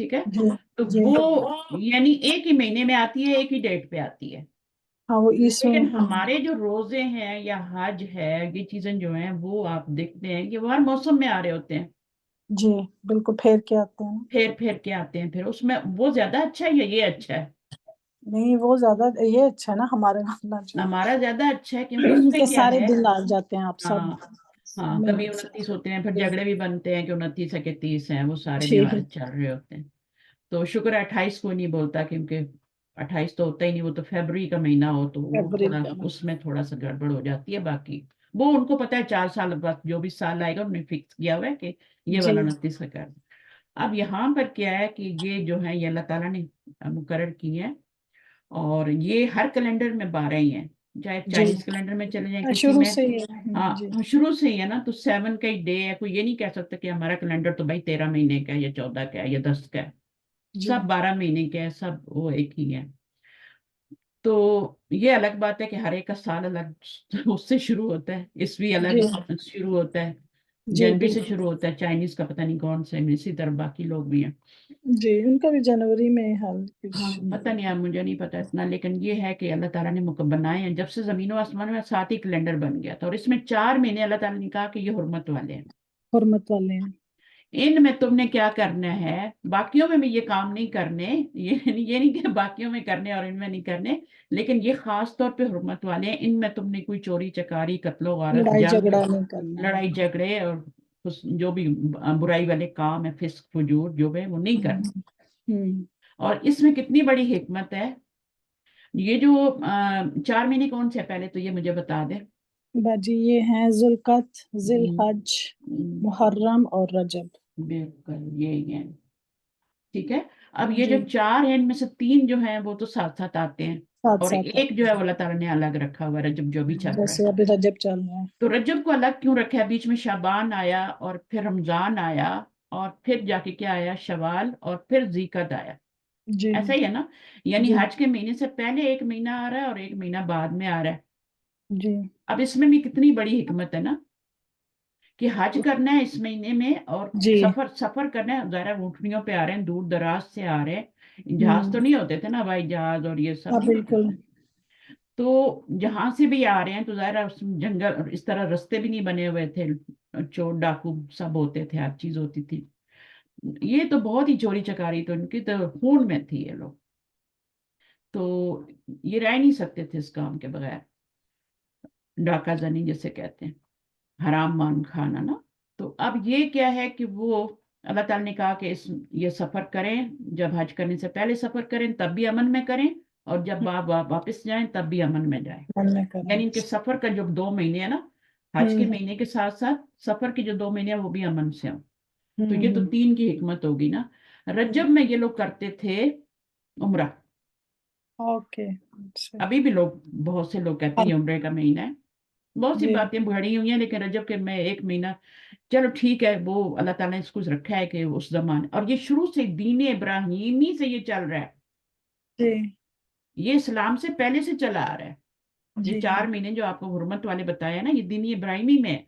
ٹھیک ہے، جی تو جی وہ یعنی ایک ہی مہینے میں آتی ہے، ایک ہی ڈیٹ پہ آتی ہے. ہاں وہ اس میں لیکن ہمارے جو روزے ہیں یا حج ہے، یہ چیزیں جو ہیں وہ آپ دیکھتے ہیں کہ وہ ہر موسم میں آ رہے ہوتے ہیں، جی بالکل پھیر کے آتے ہیں نا. پھیر پھیر کے آتے ہیں. پھر اس میں وہ زیادہ اچھا ہے یا یہ اچھا ہے؟ نہیں وہ زیادہ یہ اچھا ہے نا ہمارے والا جو ہمارا زیادہ اچھا ہے، کیونکہ اس میں کہ کیا سارے ہے، دن آ جاتے ہیں آپ سب ہاں ہاں، کبھی 29 ہوتے ہیں، پھر جھگڑے بھی بنتے ہیں کہ 29 ہے کہ 30 ہیں، وہ سارے جی بھی چل رہے ہوتے ہیں. تو شکر ہے 28 کو نہیں بولتا، کیونکہ 28 تو ہوتا ہی نہیں، وہ تو فیبرری کا مہینہ ہو تو وہ فیبرری تھوڑا کا اس میں تھوڑا سا گڑبڑ ہو جاتی ہے. باقی وہ ان کو پتا ہے 4 سال بعد جو بھی سال آئے گا انہوں نے فکس کیا ہوا ہے کہ یہ جی والا 29 کا کرنا. اب یہاں پر کیا ہے کہ یہ جو ہے یہ اللہ تعالیٰ نے مقرر کی ہے، اور یہ ہر کیلنڈر میں 12 ہی ہیں، چاہے جی چائنیز کیلنڈر میں چلے جائیں کسی شروع میں. سے ہی جی ہاں شروع سے ہی ہے نا، تو 7 کا ہی ڈے ہے. کوئی یہ نہیں کہہ سکتا کہ ہمارا کیلنڈر تو بھائی 13 مہینے کا ہے یا 14 کا ہے یا 10 کا ہے. جی سب 12 مہینے کے ہیں، سب وہ ایک ہی ہے. تو یہ الگ بات ہے کہ ہر ایک کا سال الگ اس سے شروع ہوتا ہے، عیسوی جی الگ شروع ہوتا ہے، جی جنوری سے بالکل شروع ہوتا ہے. چائنیز کا پتہ نہیں کون سے، اسی طرح باقی لوگ بھی ہیں. جی ان کا بھی جنوری میں حال ہاں کچھ پتہ نہیں، مجھے نہیں پتا اتنا، لیکن یہ ہے کہ اللہ تعالیٰ نے بنائے ہیں. جب سے زمین و آسمان میں 7 ہی کیلنڈر بن گیا تھا، اور اس میں 4 مہینے اللہ تعالیٰ نے کہا کہ یہ حرمت والے ہیں. حرمت والے ہیں. ان میں تم نے کیا کرنا ہے، باقیوں میں بھی یہ کام نہیں کرنے، یہ نہیں کہ باقیوں میں کرنے اور ان میں نہیں کرنے، لیکن یہ خاص طور پہ حرمت والے ہیں. ان میں تم نے کوئی چوری چکاری، قتل و غارت، لڑائی جنگ، جھگڑا نہیں کرنا ہے. لڑائی جھگڑے اور جو بھی برائی والے کام ہے، فسق فجور جو ہے وہ نہیں کرنا. ہم، اور اس میں کتنی بڑی حکمت ہے. یہ جو 4 مہینے کون سے ہیں پہلے تو یہ مجھے بتا دیں. باجی یہ ہیں ذوالقعد، ذی الحج، ہم، محرم اور رجب. بالکل یہی ہے. ٹھیک ہے، اب یہ جی جو 4 ہیں ان میں سے 3 جو ہیں وہ تو ساتھ ساتھ آتے ہیں، ساتھ اور ساتھ ایک جو ہے وہ اللہ تعالیٰ نے الگ رکھا ہوا ہے، رجب جو بھی چل رہا ہے. جیسے ابھی رجب چل رہا ہے. تو رجب کو الگ کیوں رکھا ہے؟ بیچ میں شعبان آیا، اور پھر رمضان آیا، اور پھر جا کے کیا آیا، شوال، اور پھر ذیقعد آیا. جی ایسا ہی ہے نا، یعنی جی حج کے مہینے سے پہلے ایک مہینہ آ رہا ہے اور ایک مہینہ بعد میں آ رہا ہے. جی اب اس میں بھی کتنی بڑی حکمت ہے نا، کہ حج کرنا ہے اس مہینے میں، اور جی سفر کرنا ہے. ظاہر اونٹنیوں پہ آ رہے ہیں، دور دراز سے آ رہے ہیں. جہاز ہم، تو نہیں ہوتے تھے نا، ہوائی جہاز اور یہ سب ہاں نہیں ہوتے بالکل. تھے. تو جہاں سے بھی آ رہے ہیں تو ظاہر جنگل اس طرح رستے بھی نہیں بنے ہوئے تھے، چور ڈاکو سب ہوتے تھے، ہر چیز ہوتی تھی. یہ تو بہت ہی چوری چکاری، تو ان کی تو خون میں تھی یہ لوگ. تو یہ رہ نہیں سکتے تھے اس کام کے بغیر، ڈاکہ زنی جسے کہتے ہیں، حرام مان کھانا نا. تو اب یہ کیا ہے کہ وہ اللہ تعالیٰ نے کہا کہ یہ سفر کریں، جب حج کرنے سے پہلے سفر کریں تب بھی امن میں کریں، اور جب واپس جائیں تب بھی امن میں جائیں. من میں کریں. یعنی ان کے سفر کا جو 2 مہینے ہیں نا، حج کے ہم، مہینے کے ساتھ ساتھ سفر کے جو 2 مہینے ہیں وہ بھی امن سے ہوں. تو یہ تو ہم، 3 کی حکمت ہوگی نا. رجب میں یہ لوگ کرتے تھے عمرہ. اوکے صحیح. ابھی بھی لوگ، بہت سے لوگ کہتے ہیں یہ عمرے کا مہینہ ہے. بہت سی جی باتیں بڑھی ہوئی ہیں، لیکن رجب کے میں ایک مہینہ، چلو ٹھیک ہے، وہ اللہ تعالیٰ نے اس کو رکھا ہے کہ اس زمانے، اور یہ شروع سے دین ابراہیمی سے یہ چل رہا ہے. جی یہ اسلام سے پہلے سے چلا آ رہا ہے. یہ جی 4 مہینے جو آپ کو حرمت والے بتایا نا، یہ دین ابراہیمی میں ہے.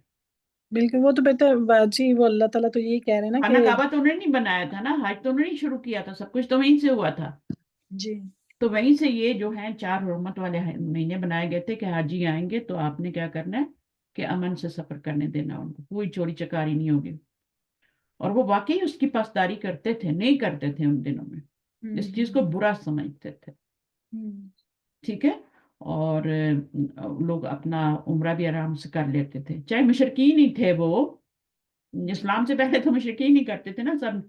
بالکل. وہ تو بہتر باجی، وہ اللہ تعالیٰ تو یہی کہہ رہے ہیں نا خانہ کہ کعبہ تو انہوں نے نہیں بنایا تھا نا، حج تو انہوں نے نہیں شروع کیا تھا، سب کچھ تو وہیں سے ہوا تھا. جی تو وہیں سے یہ جو ہیں 4 حرمت والے مہینے بنائے گئے تھے کہ حاجی آئیں گے تو آپ نے کیا کرنا ہے کہ امن سے سفر کرنے دینا، ان کو کوئی چوری چکاری نہیں ہوگی. اور وہ واقعی اس کی پاسداری کرتے تھے، نہیں کرتے تھے ان دنوں میں، اس چیز کو برا سمجھتے تھے. ٹھیک ہے، اور لوگ اپنا عمرہ بھی آرام سے کر لیتے تھے، چاہے مشرکین ہی تھے وہ. اسلام سے پہلے تو مشرکین ہی کرتے تھے نا سب.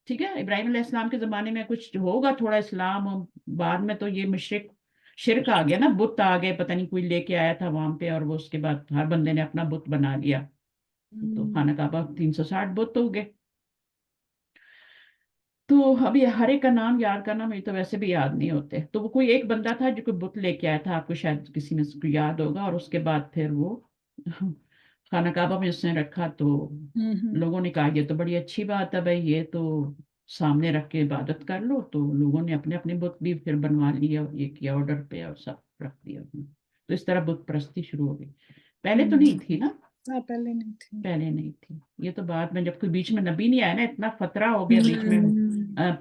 ٹھیک ہے، ابراہیم علیہ السلام کے زمانے میں کچھ ہوگا تھوڑا اسلام، بعد میں تو یہ شرک آ گیا نا، بت آ گئے، پتہ نہیں کوئی لے کے آیا تھا وہاں پہ، اور وہ اس کے بعد ہر بندے نے اپنا بت بنا لیا. تو خانہ کعبہ 360 بت ہو گئے. تو ابھی ہر ایک کا نام یاد کرنا مجھے تو ویسے بھی یاد نہیں ہوتے. تو وہ کوئی ایک بندہ تھا جو کوئی بت لے کے آیا تھا، آپ کو شاید کسی میں سے یاد ہوگا، اور اس کے بعد پھر وہ خانہ کعبہ میں اس نے رکھا. تو لوگوں نے کہا یہ تو بڑی اچھی بات ہے بھائی، یہ تو سامنے رکھ کے عبادت کر لو. تو لوگوں نے اپنے اپنے بت بھی پھر بنوا لیا، اور یہ کیا آرڈر پہ، اور سب رکھ دیا. تو اس طرح بت پرستی شروع ہو گئی. پہلے تو نہیں تھی نا، پہلے نہیں تھی. پہلے نہیں تھی. یہ تو بعد میں جب کوئی بیچ میں نبی نہیں آیا نا، اتنا فترہ ہو گیا بیچ میں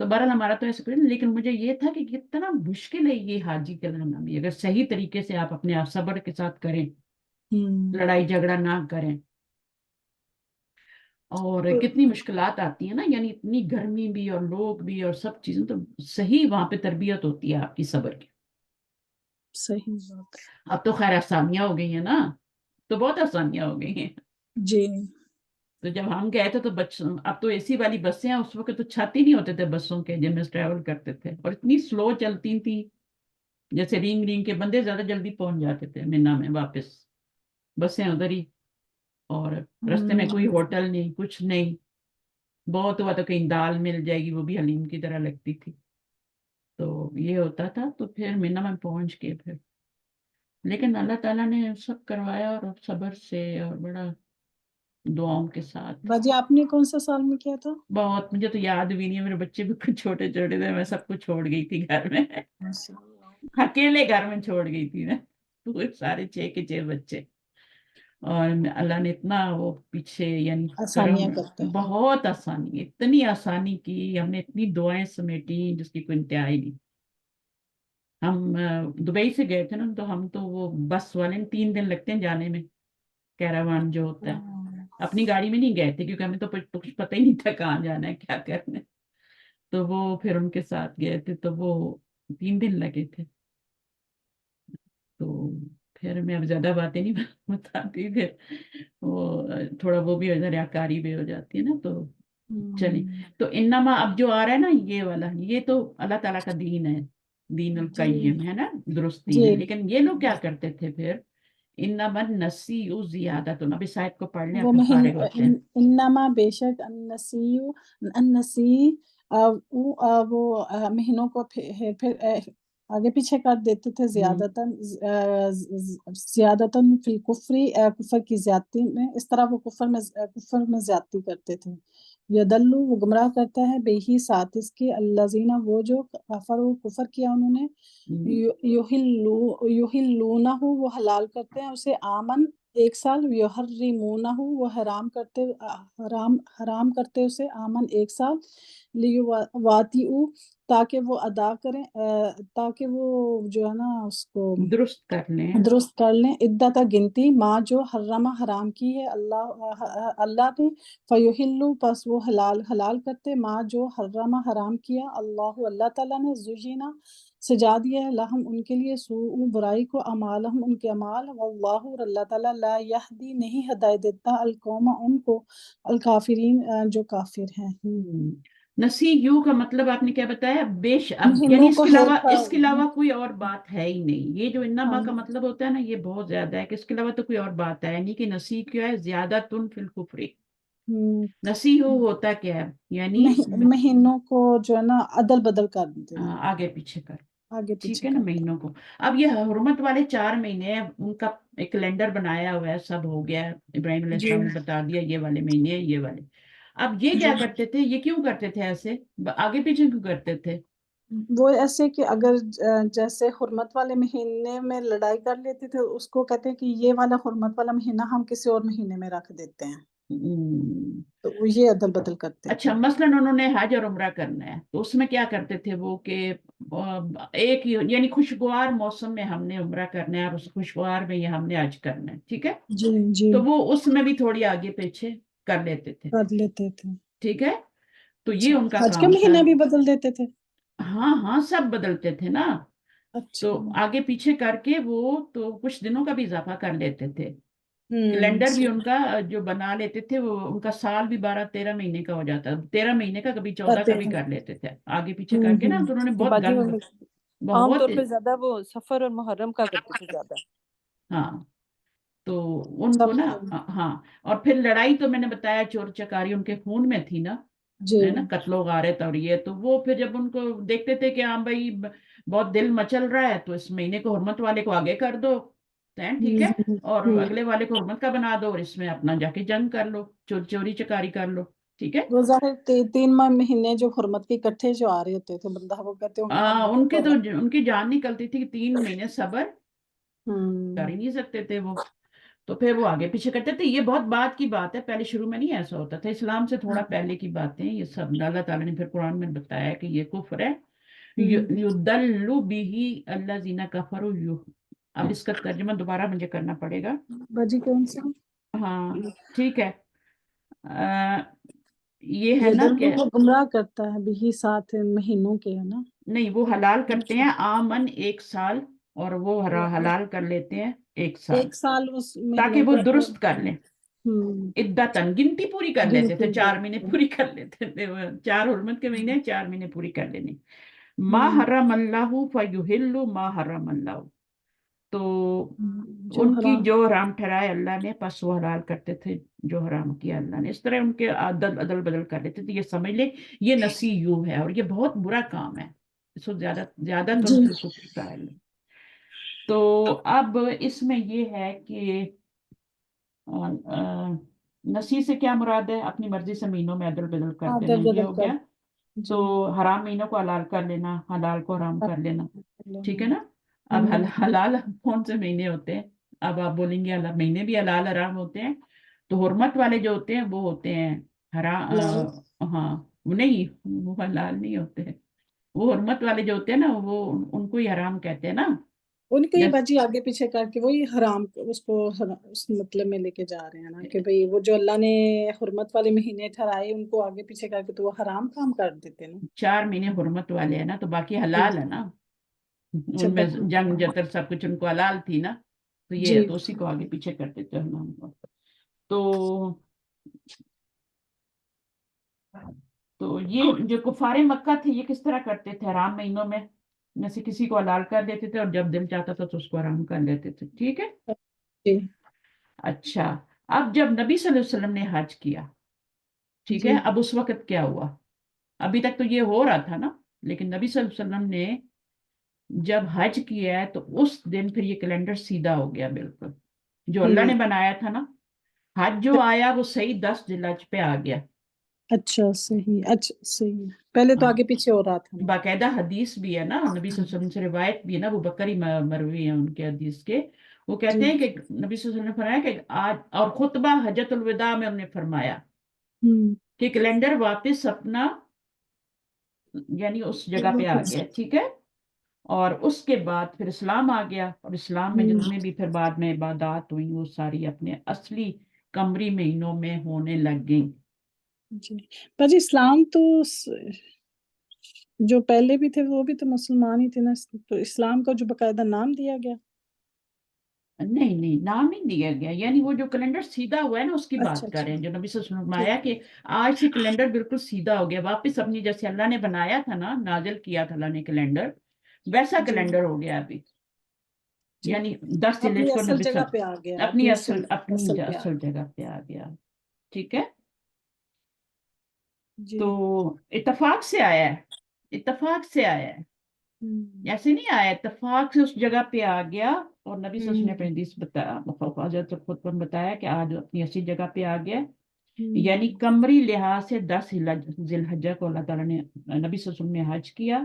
تو بہرحال ہمارا تو ایسا کوئی، لیکن مجھے یہ تھا کہ کتنا مشکل ہے یہ حاجی کہلانا بھی، اگر صحیح طریقے سے آپ اپنے آپ صبر کے ساتھ کریں، لڑائی جھگڑا نہ کریں. اور کتنی مشکلات آتی ہیں نا، یعنی اتنی گرمی بھی اور لوگ بھی اور سب چیزیں، تو صحیح وہاں پہ تربیت ہوتی ہے آپ کی صبر کی. صحیح بات اب تو خیر آسانیاں ہو گئی ہیں نا، تو بہت آسانیاں ہو گئی ہیں. جی. تو جب ہم گئے تھے تو اب تو اے سی والی بسیں ہیں، اس وقت تو چھت ہی نہیں ہوتے تھے بسوں کے جن میں ٹریول کرتے تھے، اور اتنی سلو چلتی تھی، جیسے رینگ رینگ کے بندے زیادہ جلدی پہنچ جاتے تھے مینا میں واپس، بسیں ادھر ہی، اور رستے میں کوئی ہوٹل نہیں، کچھ نہیں. بہت ہوا تو کہیں دال مل جائے گی، وہ بھی حلیم کی طرح لگتی تھی. تو یہ ہوتا تھا. تو پھر مینا میں پہنچ کے پھر، لیکن اللہ تعالیٰ نے سب کروایا، اور صبر سے اور بڑا دعاؤں کے ساتھ. باجی آپ نے کون سا سال میں کیا تھا؟ بہت، مجھے تو یاد بھی نہیں ہے، میرے بچے بھی کچھ چھوٹے چھوٹے تھے، میں سب کچھ چھوڑ گئی تھی گھر میں، اکیلے گھر میں چھوڑ گئی تھی میں، سارے 6 کے 6 بچے. اور اللہ نے اتنا وہ پیچھے یعنی آسانیاں کرم، کرتے ہیں. بہت آسانی، اتنی آسانی کی، ہم نے اتنی دعائیں سمیٹی جس کی کوئی انتہا ہی نہیں. ہم دبئی سے گئے تھے نا، تو ہم تو وہ بس والے 3 دن لگتے ہیں جانے میں، کیراوان جو ہوتا ہے. اپنی گاڑی میں نہیں گئے تھے کیونکہ ہمیں تو کچھ پتہ ہی نہیں تھا کہاں جانا ہے کیا کرنا ہے. تو وہ پھر ان کے ساتھ گئے تھے، تو وہ 3 دن لگے تھے. تو پھر میں اب زیادہ باتیں نہیں بتاتی، پھر وہ تھوڑا وہ بھی ریاکاری بھی ہو جاتی ہے نا. تو چلیے، تو انما اب جو آ رہا ہے نا یہ والا، یہ تو اللہ تعالیٰ کا دین ہے، دین القیم ہے نا، درست دین ہے. جی لیکن یہ لوگ کیا کرتے تھے پھر، انما النسیء زیادۃ. ابھی صاحب کو پڑھ لیں، وہ پھر فارغ ہوتے ہیں. انما بے شک النسی وہ مہینوں کو پھر آگے پیچھے کر دیتے تھے، زیادتاً فی الکفری، کفر کی زیادتی میں. اس طرح وہ کفر میں زیادتی کرتے تھے. یدلو وہ گمراہ کرتا ہے، بے ہی ساتھ اس کے، الذین وہ جو کفر کیا انہوں نے، یحلونہ وہ حلال کرتے ہیں اسے، آمن 1 سال، یحرمونہ وہ حرام کرتے اسے، آمن 1 سال، لیواطئوا تاکہ وہ ادا کریں، تاکہ وہ جو ہے نا اس کو درست کر لیں. درست کر لیں، عدت گنتی، ماں جو حرام کی ہے اللہ نے، فیحلوا پس وہ حلال کرتے، ماں جو حرام کیا اللہ تعالیٰ نے، زینا سجا دیا ہے، لہم ان کے لیے، سوء برائی کو، اعمالہم ان کے اعمال، واللہ اور اللہ تعالیٰ لا یہدی نہیں ہدایت دیتا، القوم ان کو، الکافرین جو کافر ہیں. نسیء کا مطلب آپ نے کیا بتایا؟ اب یعنی مہینوں اس کو کے علاوہ کوئی اور بات ہے ہی نہیں. یہ جو انما کا ہاں مطلب ہوتا ہے نا، یہ بہت زیادہ ہے، کہ اس کے علاوہ تو کوئی اور بات ہے نہیں. کہ نسیء کیا ہے؟ زیادۃ فی الکفر. نسیء ہوتا کیا ہے؟ یعنی مہینوں کو جو ہے نا عدل بدل کر دینا، آگے پیچھے کر، آگے ٹھیک پیچھے ہے نا، کر. مہینوں کو. اب یہ حرمت والے 4 مہینے ہیں، ان کا ایک کیلنڈر بنایا ہوا ہے، سب ہو گیا ہے، ابراہیم علیہ جی السلام نے بتا دیا یہ والے مہینے یہ والے. اب یہ کیا کرتے تھے، یہ کیوں کرتے تھے ایسے، آگے پیچھے کیوں کرتے تھے؟ وہ ایسے کہ اگر جیسے حرمت والے مہینے میں لڑائی کر لیتے تھے، اس کو کہتے ہیں کہ یہ والا حرمت والا مہینہ ہم کسی اور مہینے میں رکھ دیتے ہیں، تو وہ یہ عدل بدل کرتے تھے. اچھا، مثلاً انہوں نے حج اور عمرہ کرنا ہے، تو اس میں کیا کرتے تھے وہ، کہ ایک یعنی خوشگوار موسم میں ہم نے عمرہ کرنا ہے، اور اس خوشگوار میں یہ ہم نے حج کرنا ہے، ٹھیک ہے. جی جی تو وہ اس میں بھی تھوڑی آگے پیچھے کر لیتے تھے، کر لیتے تھے. ٹھیک ہے. تو یہ اچھا، ان کا حج کا کام تھا. مہینہ بھی بدل دیتے تھے. ہاں ہاں، سب بدلتے تھے نا. تو اچھا. آگے پیچھے کر کے وہ تو کچھ دنوں کا بھی اضافہ کر لیتے تھے. کیلنڈر بھی ان کا جو بنا لیتے تھے، وہ ان کا سال بھی 12-13 مہینے کا ہو جاتا، 13 مہینے کا، کبھی 14 کا بھی کر لیتے تھے آگے پیچھے کر کے نا. تو انہوں نے تو بہت باجی گند، عام طور بہت، پہ زیادہ وہ سفر اور محرم کا کرتے تھے زیادہ. ہاں. تو ان کو نا، سب. ہاں. اور پھر لڑائی تو میں نے بتایا، چور چکاری ان کے خون میں تھی نا، جی ہے نا، قتل و غارت. اور یہ تو وہ پھر جب ان کو دیکھتے تھے کہ ہاں بھائی بہت دل مچل رہا ہے، تو اس مہینے کو حرمت والے کو آگے کر دو، ٹھیک ہے، اور اگلے والے کو حرمت کا بنا دو، اور اس میں اپنا جا کے جنگ کر لو، چوری چکاری کر لو، ٹھیک ہے. وہ ظاہر 3 مہینے جو حرمت کے اکٹھے جو آ رہے ہوتے تھے، بندہ وہ کہتے ہوں گے ہم ان کے تو ان کی جان نکلتی تھی کہ 3 مہینے صبر کر ہوں ہی نہیں سکتے تھے وہ. تو پھر وہ آگے پیچھے کرتے تھے. یہ بہت بعد کی بات ہے, پہلے شروع میں نہیں ایسا ہوتا تھا, اسلام سے تھوڑا پہلے کی باتیں یہ سب. اللہ تعالیٰ نے پھر قرآن میں بتایا کہ یہ کفر ہے. یُضَلُّ بِهِ الَّذِينَ كَفَرُوا. اب اس کا ترجمہ دوبارہ مجھے کرنا پڑے گا. باجی کون سا ہاں ٹھیک ہے. یہ ہے یہ نا دل کہ کو گمراہ کرتا ہے بھی 7 مہینوں کے ہے نا. نہیں, وہ حلال کرتے ہیں آمن 1 سال, اور وہ حلال کر لیتے ہیں 1 سال, 1 سال اس تاکہ مہینوں وہ کو درست کر لیں. ہوں عدتاً گنتی پوری کر لیتے تھے, گنتی 4 مہینے پوری کر لیتے تھے. 4 حرمت کے مہینے 4 مہینے پوری کر لینے. ما حرم اللہ فیحل ما حرم اللہ. تو جو ان کی حرام جو حرام ٹھہرائے اللہ نے, پس وہ حلال کرتے تھے جو حرام کیا اللہ نے. اس طرح ان کے عدل بدل کر لیتے تھے. یہ سمجھ لیں یہ نسیو ہے, اور یہ بہت برا کام ہے. اس کو زیادہ جی تر کفر کا ہے. تو اب اس میں یہ ہے کہ نسی سے کیا مراد ہے؟ اپنی مرضی سے مہینوں میں عدل بدل کر دینا, عدل یہ بدل ہو کر گیا. تو جی حرام مہینوں کو حلال کر لینا, حلال کو حرام کر لینا, ٹھیک ہے نا. اب ہوں حلال کون سے مہینے ہوتے ہیں؟ اب آپ بولیں گے مہینے بھی حلال حرام ہوتے ہیں. تو حرمت والے جو ہوتے ہیں وہ ہوتے ہیں لال حرام. ہاں وہ نہیں, وہ حلال نہیں ہوتے ہیں. وہ حرمت والے جو ہوتے ہیں نا, وہ ان کو ہی حرام کہتے ہیں نا. ان کو ہی جیسے باجی آگے پیچھے کر کے وہی حرام اس کو اس مطلب میں لے کے جا رہے ہیں نا کہ بھئی وہ جو اللہ نے حرمت والے مہینے ٹھہرائے ان کو آگے پیچھے کر کے تو وہ حرام کام کر دیتے نا. 4 مہینے حرمت والے ہیں نا, تو باقی جی حلال ہے نا. اچھا ان میں جنگ جتر سب کچھ ان کو حلال تھی نا, تو یہ جی تو اسی کو آگے پیچھے کر دیتے ہیں ہم کو. تو یہ جو کفار مکہ تھے یہ کس طرح کرتے تھے حرام مہینوں میں؟ جیسے کسی کو حلال کر دیتے تھے اور جب دل چاہتا تھا تو اس کو حرام کر لیتے تھے, ٹھیک ہے. جی اچھا, اب جب نبی صلی اللہ علیہ وسلم نے حج کیا, ٹھیک ہے, جی اب اس وقت کیا ہوا؟ ابھی تک تو یہ ہو رہا تھا نا, لیکن نبی صلی اللہ علیہ وسلم نے جب حج کیا ہے تو اس دن پھر یہ کیلنڈر سیدھا ہو گیا بالکل, جو اللہ نے بنایا تھا نا. حج جو آیا وہ صحیح 10 ذی الحج پہ آ گیا. اچھا صحیح پہلے تو آگے پیچھے ہو رہا تھا نا. باقاعدہ حدیث بھی ہے نا, نبی صلی اللہ علیہ وسلم سے روایت بھی ہے نا, وہ بکری مروی ہیں ان کے حدیث کے. وہ کہتے ہیں کہ نبی صلی اللہ علیہ وسلم نے فرمایا کہ آج, اور خطبہ حجۃ الوداع میں انہوں نے فرمایا کہ کیلنڈر واپس اپنا یعنی اس جگہ پہ آ گیا, ٹھیک ہے. اور اس کے بعد پھر اسلام آ گیا, اور اسلام میں جتنے بھی پھر بعد میں عبادات ہوئی وہ ساری اپنے اصلی قمری مہینوں میں ہونے لگ گئیں. جی باجی اسلام تو جو پہلے بھی تھے وہ بھی تو مسلمان ہی تھے نا, تو اسلام کا جو باقاعدہ نام دیا گیا. نہیں نام نہیں دیا گیا, یعنی وہ جو کیلنڈر سیدھا ہوا ہے نا اس کی اچھا بات کر رہے ہیں, جو نبی صلی اللہ علیہ وسلم نے فرمایا ٹھیک کہ آج سے کیلنڈر بالکل سیدھا ہو گیا, واپس اپنی جیسے اللہ نے بنایا تھا نا, نازل کیا تھا اللہ نے کیلنڈر, ویسا جی کیلنڈر ہو گیا ابھی. ٹھیک یعنی 10 ذی اپنی الحج کو اصل نبی جگہ صلی پہ آ گیا اپنی اصل اپنی پہ آ اصل جگہ پہ آ گیا, ٹھیک ہے. جی تو اتفاق سے آیا ہے, اتفاق سے آیا ہے, ایسے نہیں آیا, اتفاق سے اس جگہ پہ آ گیا. اور نبی صلی اللہ علیہ وسلم نے اپنے حدیث بتایا, حضرت خود پر بتایا کہ آج اپنی اصلی جگہ پہ آ گیا. یعنی قمری لحاظ سے 10 ذی الحجہ کو اللہ تعالیٰ نے نبی صلی اللہ علیہ وسلم نے حج کیا,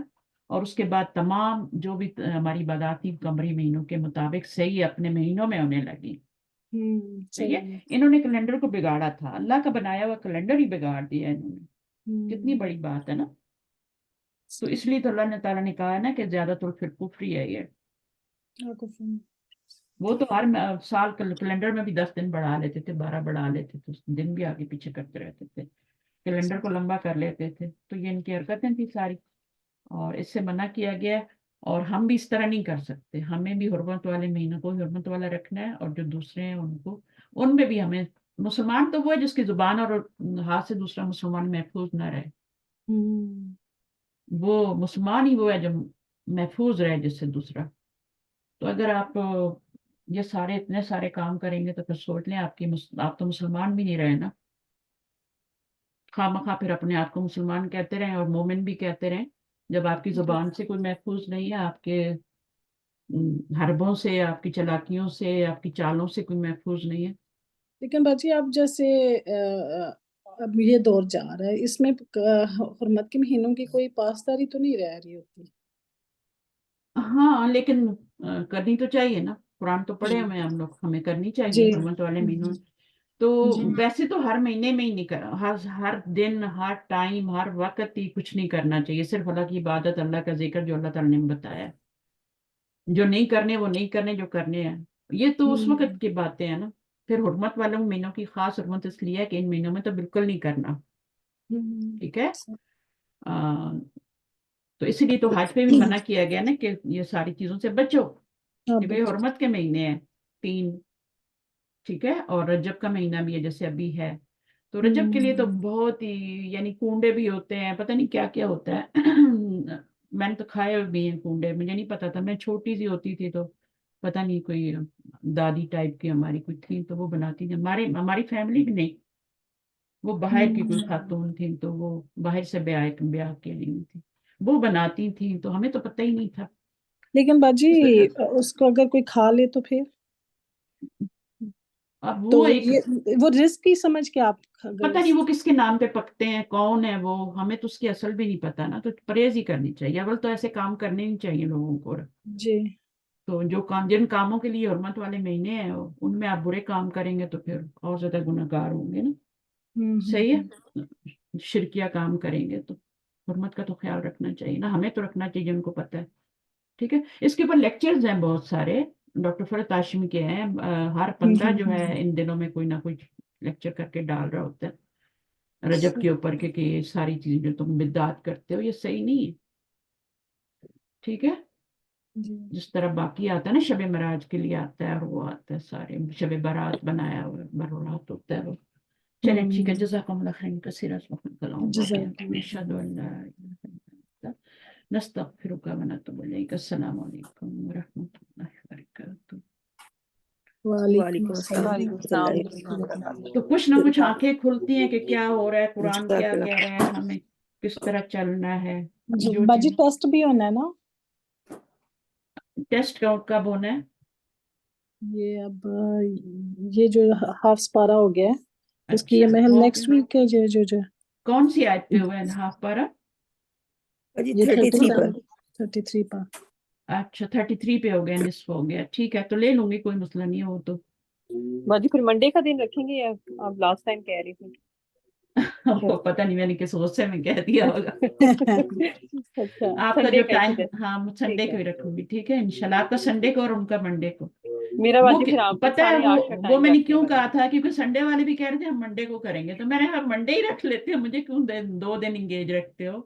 اور اس کے بعد تمام جو بھی ہماری عبادات تھی قمری مہینوں کے مطابق صحیح اپنے مہینوں میں ہونے لگی. ٹھیک ہے, صحیح انہوں نے کیلنڈر کو بگاڑا تھا, اللہ کا بنایا ہوا کیلنڈر ہی بگاڑ دیا انہوں نے. کتنی بڑی بات ہے نا. تو اس لیے تو اللہ تعالیٰ نے کہا ہے نا کہ زیادہ تر پھر کفری ہے یہ. وہ تو ہر سال کیلنڈر میں بھی 10 دن بڑھا لیتے تھے, 12 بڑھا لیتے تھے, دن بھی آگے پیچھے کرتے رہتے تھے, کیلنڈر کو لمبا کر لیتے تھے. تو یہ ان کی حرکتیں تھیں ساری, اور اس سے منع کیا گیا. اور ہم بھی اس طرح نہیں کر سکتے, ہمیں بھی حرمت والے مہینوں کو حرمت والا رکھنا ہے, اور جو دوسرے ہیں ان کو, ان میں بھی ہمیں. مسلمان تو وہ ہے جس کی زبان اور ہاتھ سے دوسرا مسلمان محفوظ نہ رہے, وہ مسلمان ہی وہ ہے جو محفوظ رہے جس سے دوسرا. تو اگر آپ یہ سارے اتنے سارے کام کریں گے تو پھر سوچ لیں آپ تو مسلمان بھی نہیں رہے نا. خواہ مخواہ پھر اپنے آپ کو مسلمان کہتے رہیں اور مومن بھی کہتے رہیں, جب آپ کی زبان سے کوئی محفوظ نہیں ہے, آپ کے حربوں سے, آپ کی چلاکیوں سے, آپ کی چالوں سے کوئی محفوظ نہیں ہے. لیکن باجی اب جیسے اب یہ دور جا رہا ہے, اس میں حرمت کے مہینوں کی کوئی پاسداری تو نہیں رہ رہی ہوتی. ہاں لیکن کرنی تو چاہیے نا. قرآن تو پڑھے ہوئے ہم لوگ، ہمیں کرنی چاہیے جی حرمت والے مہینوں میں۔ تو جی ویسے تو ہر مہینے میں ہی نہیں ہر دن ہر ٹائم ہر وقت ہی کچھ نہیں کرنا چاہیے، صرف اللہ کی عبادت، اللہ کا ذکر جو اللہ تعالیٰ نے بتایا، جو نہیں کرنے وہ نہیں کرنے، جو کرنے ہیں یہ تو اس وقت کی باتیں ہیں نا۔ پھر حرمت والوں مہینوں کی خاص حرمت اس لیے ہے کہ ان مہینوں میں تو بالکل نہیں کرنا، ٹھیک ہے۔ تو اس لیے تو حج پہ بھی منع کیا گیا نا کہ یہ ساری چیزوں سے بچو، ہاں کہ یہ حرمت کے مہینے ہیں 3، ٹھیک ہے، اور رجب کا مہینہ بھی ہے جیسے ابھی ہے، تو رجب کے لیے تو بہت ہی یعنی کنڈے بھی ہوتے ہیں، پتہ نہیں کیا کیا ہوتا ہے میں نے تو کھائے بھی ہیں کنڈے، مجھے نہیں پتا تھا، میں چھوٹی سی ہوتی تھی تو پتہ نہیں کوئی دادی ٹائپ کی ہماری کوئی تھی تو وہ بناتی تھی، ہماری فیملی بھی نہیں، وہ باہر کی کوئی خاتون تھیں تو وہ باہر سے بیاہ کے نہیں تھی، وہ بناتی تھیں تو ہمیں تو پتہ ہی نہیں تھا۔ لیکن باجی اس کو اگر کوئی کھا لے تو پھر اب تو وہ ایک وہ رسک ہی سمجھ کے آپ پتہ نہیں وہ کس کے نام پہ پکتے ہیں، کون ہے وہ، ہمیں تو اس کی اصل بھی نہیں پتا نا، تو پرہیز ہی کرنی چاہیے، اول تو ایسے کام کرنے نہیں چاہیے لوگوں کو۔ جی تو جو کام جن کاموں کے لیے حرمت والے مہینے ہیں ان میں آپ برے کام کریں گے تو پھر اور زیادہ گناہگار ہوں گے نا، صحیح ہے، شرکیہ کام کریں گے تو حرمت کا تو خیال رکھنا چاہیے نا، ہمیں تو رکھنا چاہیے جن کو پتہ ہے، ٹھیک ہے۔ اس کے اوپر لیکچرز ہیں بہت سارے، ڈاکٹر فرحت ہاشمی کے ہیں، ہر بندہ جو ہے ان دنوں میں کوئی نہ کوئی لیکچر کر کے ڈال رہا ہوتا ہے رجب کے اوپر کہ یہ ساری چیزیں جو تم بدعت کرتے ہو یہ صحیح نہیں ہے، ٹھیک ہے۔ جس طرح باقی آتا ہے نا شب معراج کے لیے آتا ہے، اور وہ آتا ہے سارے شب برات بنایا ہوا برات ہوتا ہے وہ۔ چلیں ٹھیک ہے، جزاکم اللہ خیر کثیرا، جزاک اللہ اشہد ان لا الہ الا انت نستغفرک و نتوب الیک۔ السلام علیکم ورحمۃ اللہ وبرکاتہ۔ وعلیکم السلام ورحمۃ اللہ وبرکاتہ۔ تو کچھ نہ کچھ آنکھیں کھلتی ہیں کہ کیا ہو رہا ہے، قرآن کیا کہہ رہا ہے، ہمیں کس طرح چلنا ہے۔ جو باجی ٹیسٹ بھی ہونا ہے نا؟ ٹیسٹ کب ہونا ہے؟ یہ اب یہ جو ہاف سپارہ ہو گیا ہے اس کی یہ محل ہو نیکسٹ گیا۔ ویک ہے جو کون سی آیت پہ ہوئے ہاف پارا؟ یہ 33 پا۔ اچھا 33 پہ ہو گیا، نصف ہو گیا، ٹھیک ہے، تو لے لوں گی، کوئی مسئلہ نہیں ہو تو باجی پھر منڈے کا دن رکھیں گے یا آپ لاسٹ ٹائم کہہ رہی تھی؟ پتہ نہیں میں نے کس غصے میں کہہ دیا ہوگا۔ اچھا آپ کا سنڈے جو کا ٹائم، ٹھیک ہے، ہاں سنڈے ٹھیک کو ہے۔ ہی رکھوں گی، ٹھیک ہے انشاءاللہ، آپ کا سنڈے کو اور ان کا منڈے کو۔ میرا وہ باجی پھر آپ پتہ ہے 8:30 کا وہ ٹائم میں نے رکھنے کیوں والے کہا تھا، کیونکہ سنڈے والے بھی کہہ رہے تھے ہم منڈے کو کریں گے، تو میں نے کہا منڈے ہی رکھ لیتے ہیں، مجھے کیوں 2 دن انگیج رکھتے ہو،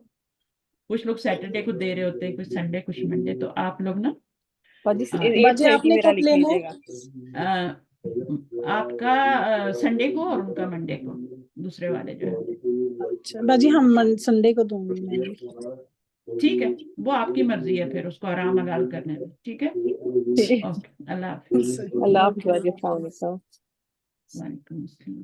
کچھ لوگ سیٹرڈے کو دے رہے ہوتے ہیں، کچھ سنڈے کچھ منڈے، تو آپ لوگ نا باجی باجی آپ 8:30 نے میرا کب لکھ لینا لیجیے گا۔ ہے؟ آپ کا سنڈے کو اور ان کا منڈے کو، دوسرے والے جو ہے، اچھا باجی ہم سنڈے کو دوں گی میں۔ ٹھیک ہے، وہ آپ کی مرضی ہے، پھر اس کو آرام حلال کرنے میں، ٹھیک ہے، اوکے، اللہ حافظ۔ اللہ حافظ باجی، السلام علیکم۔ وعلیکم السلام۔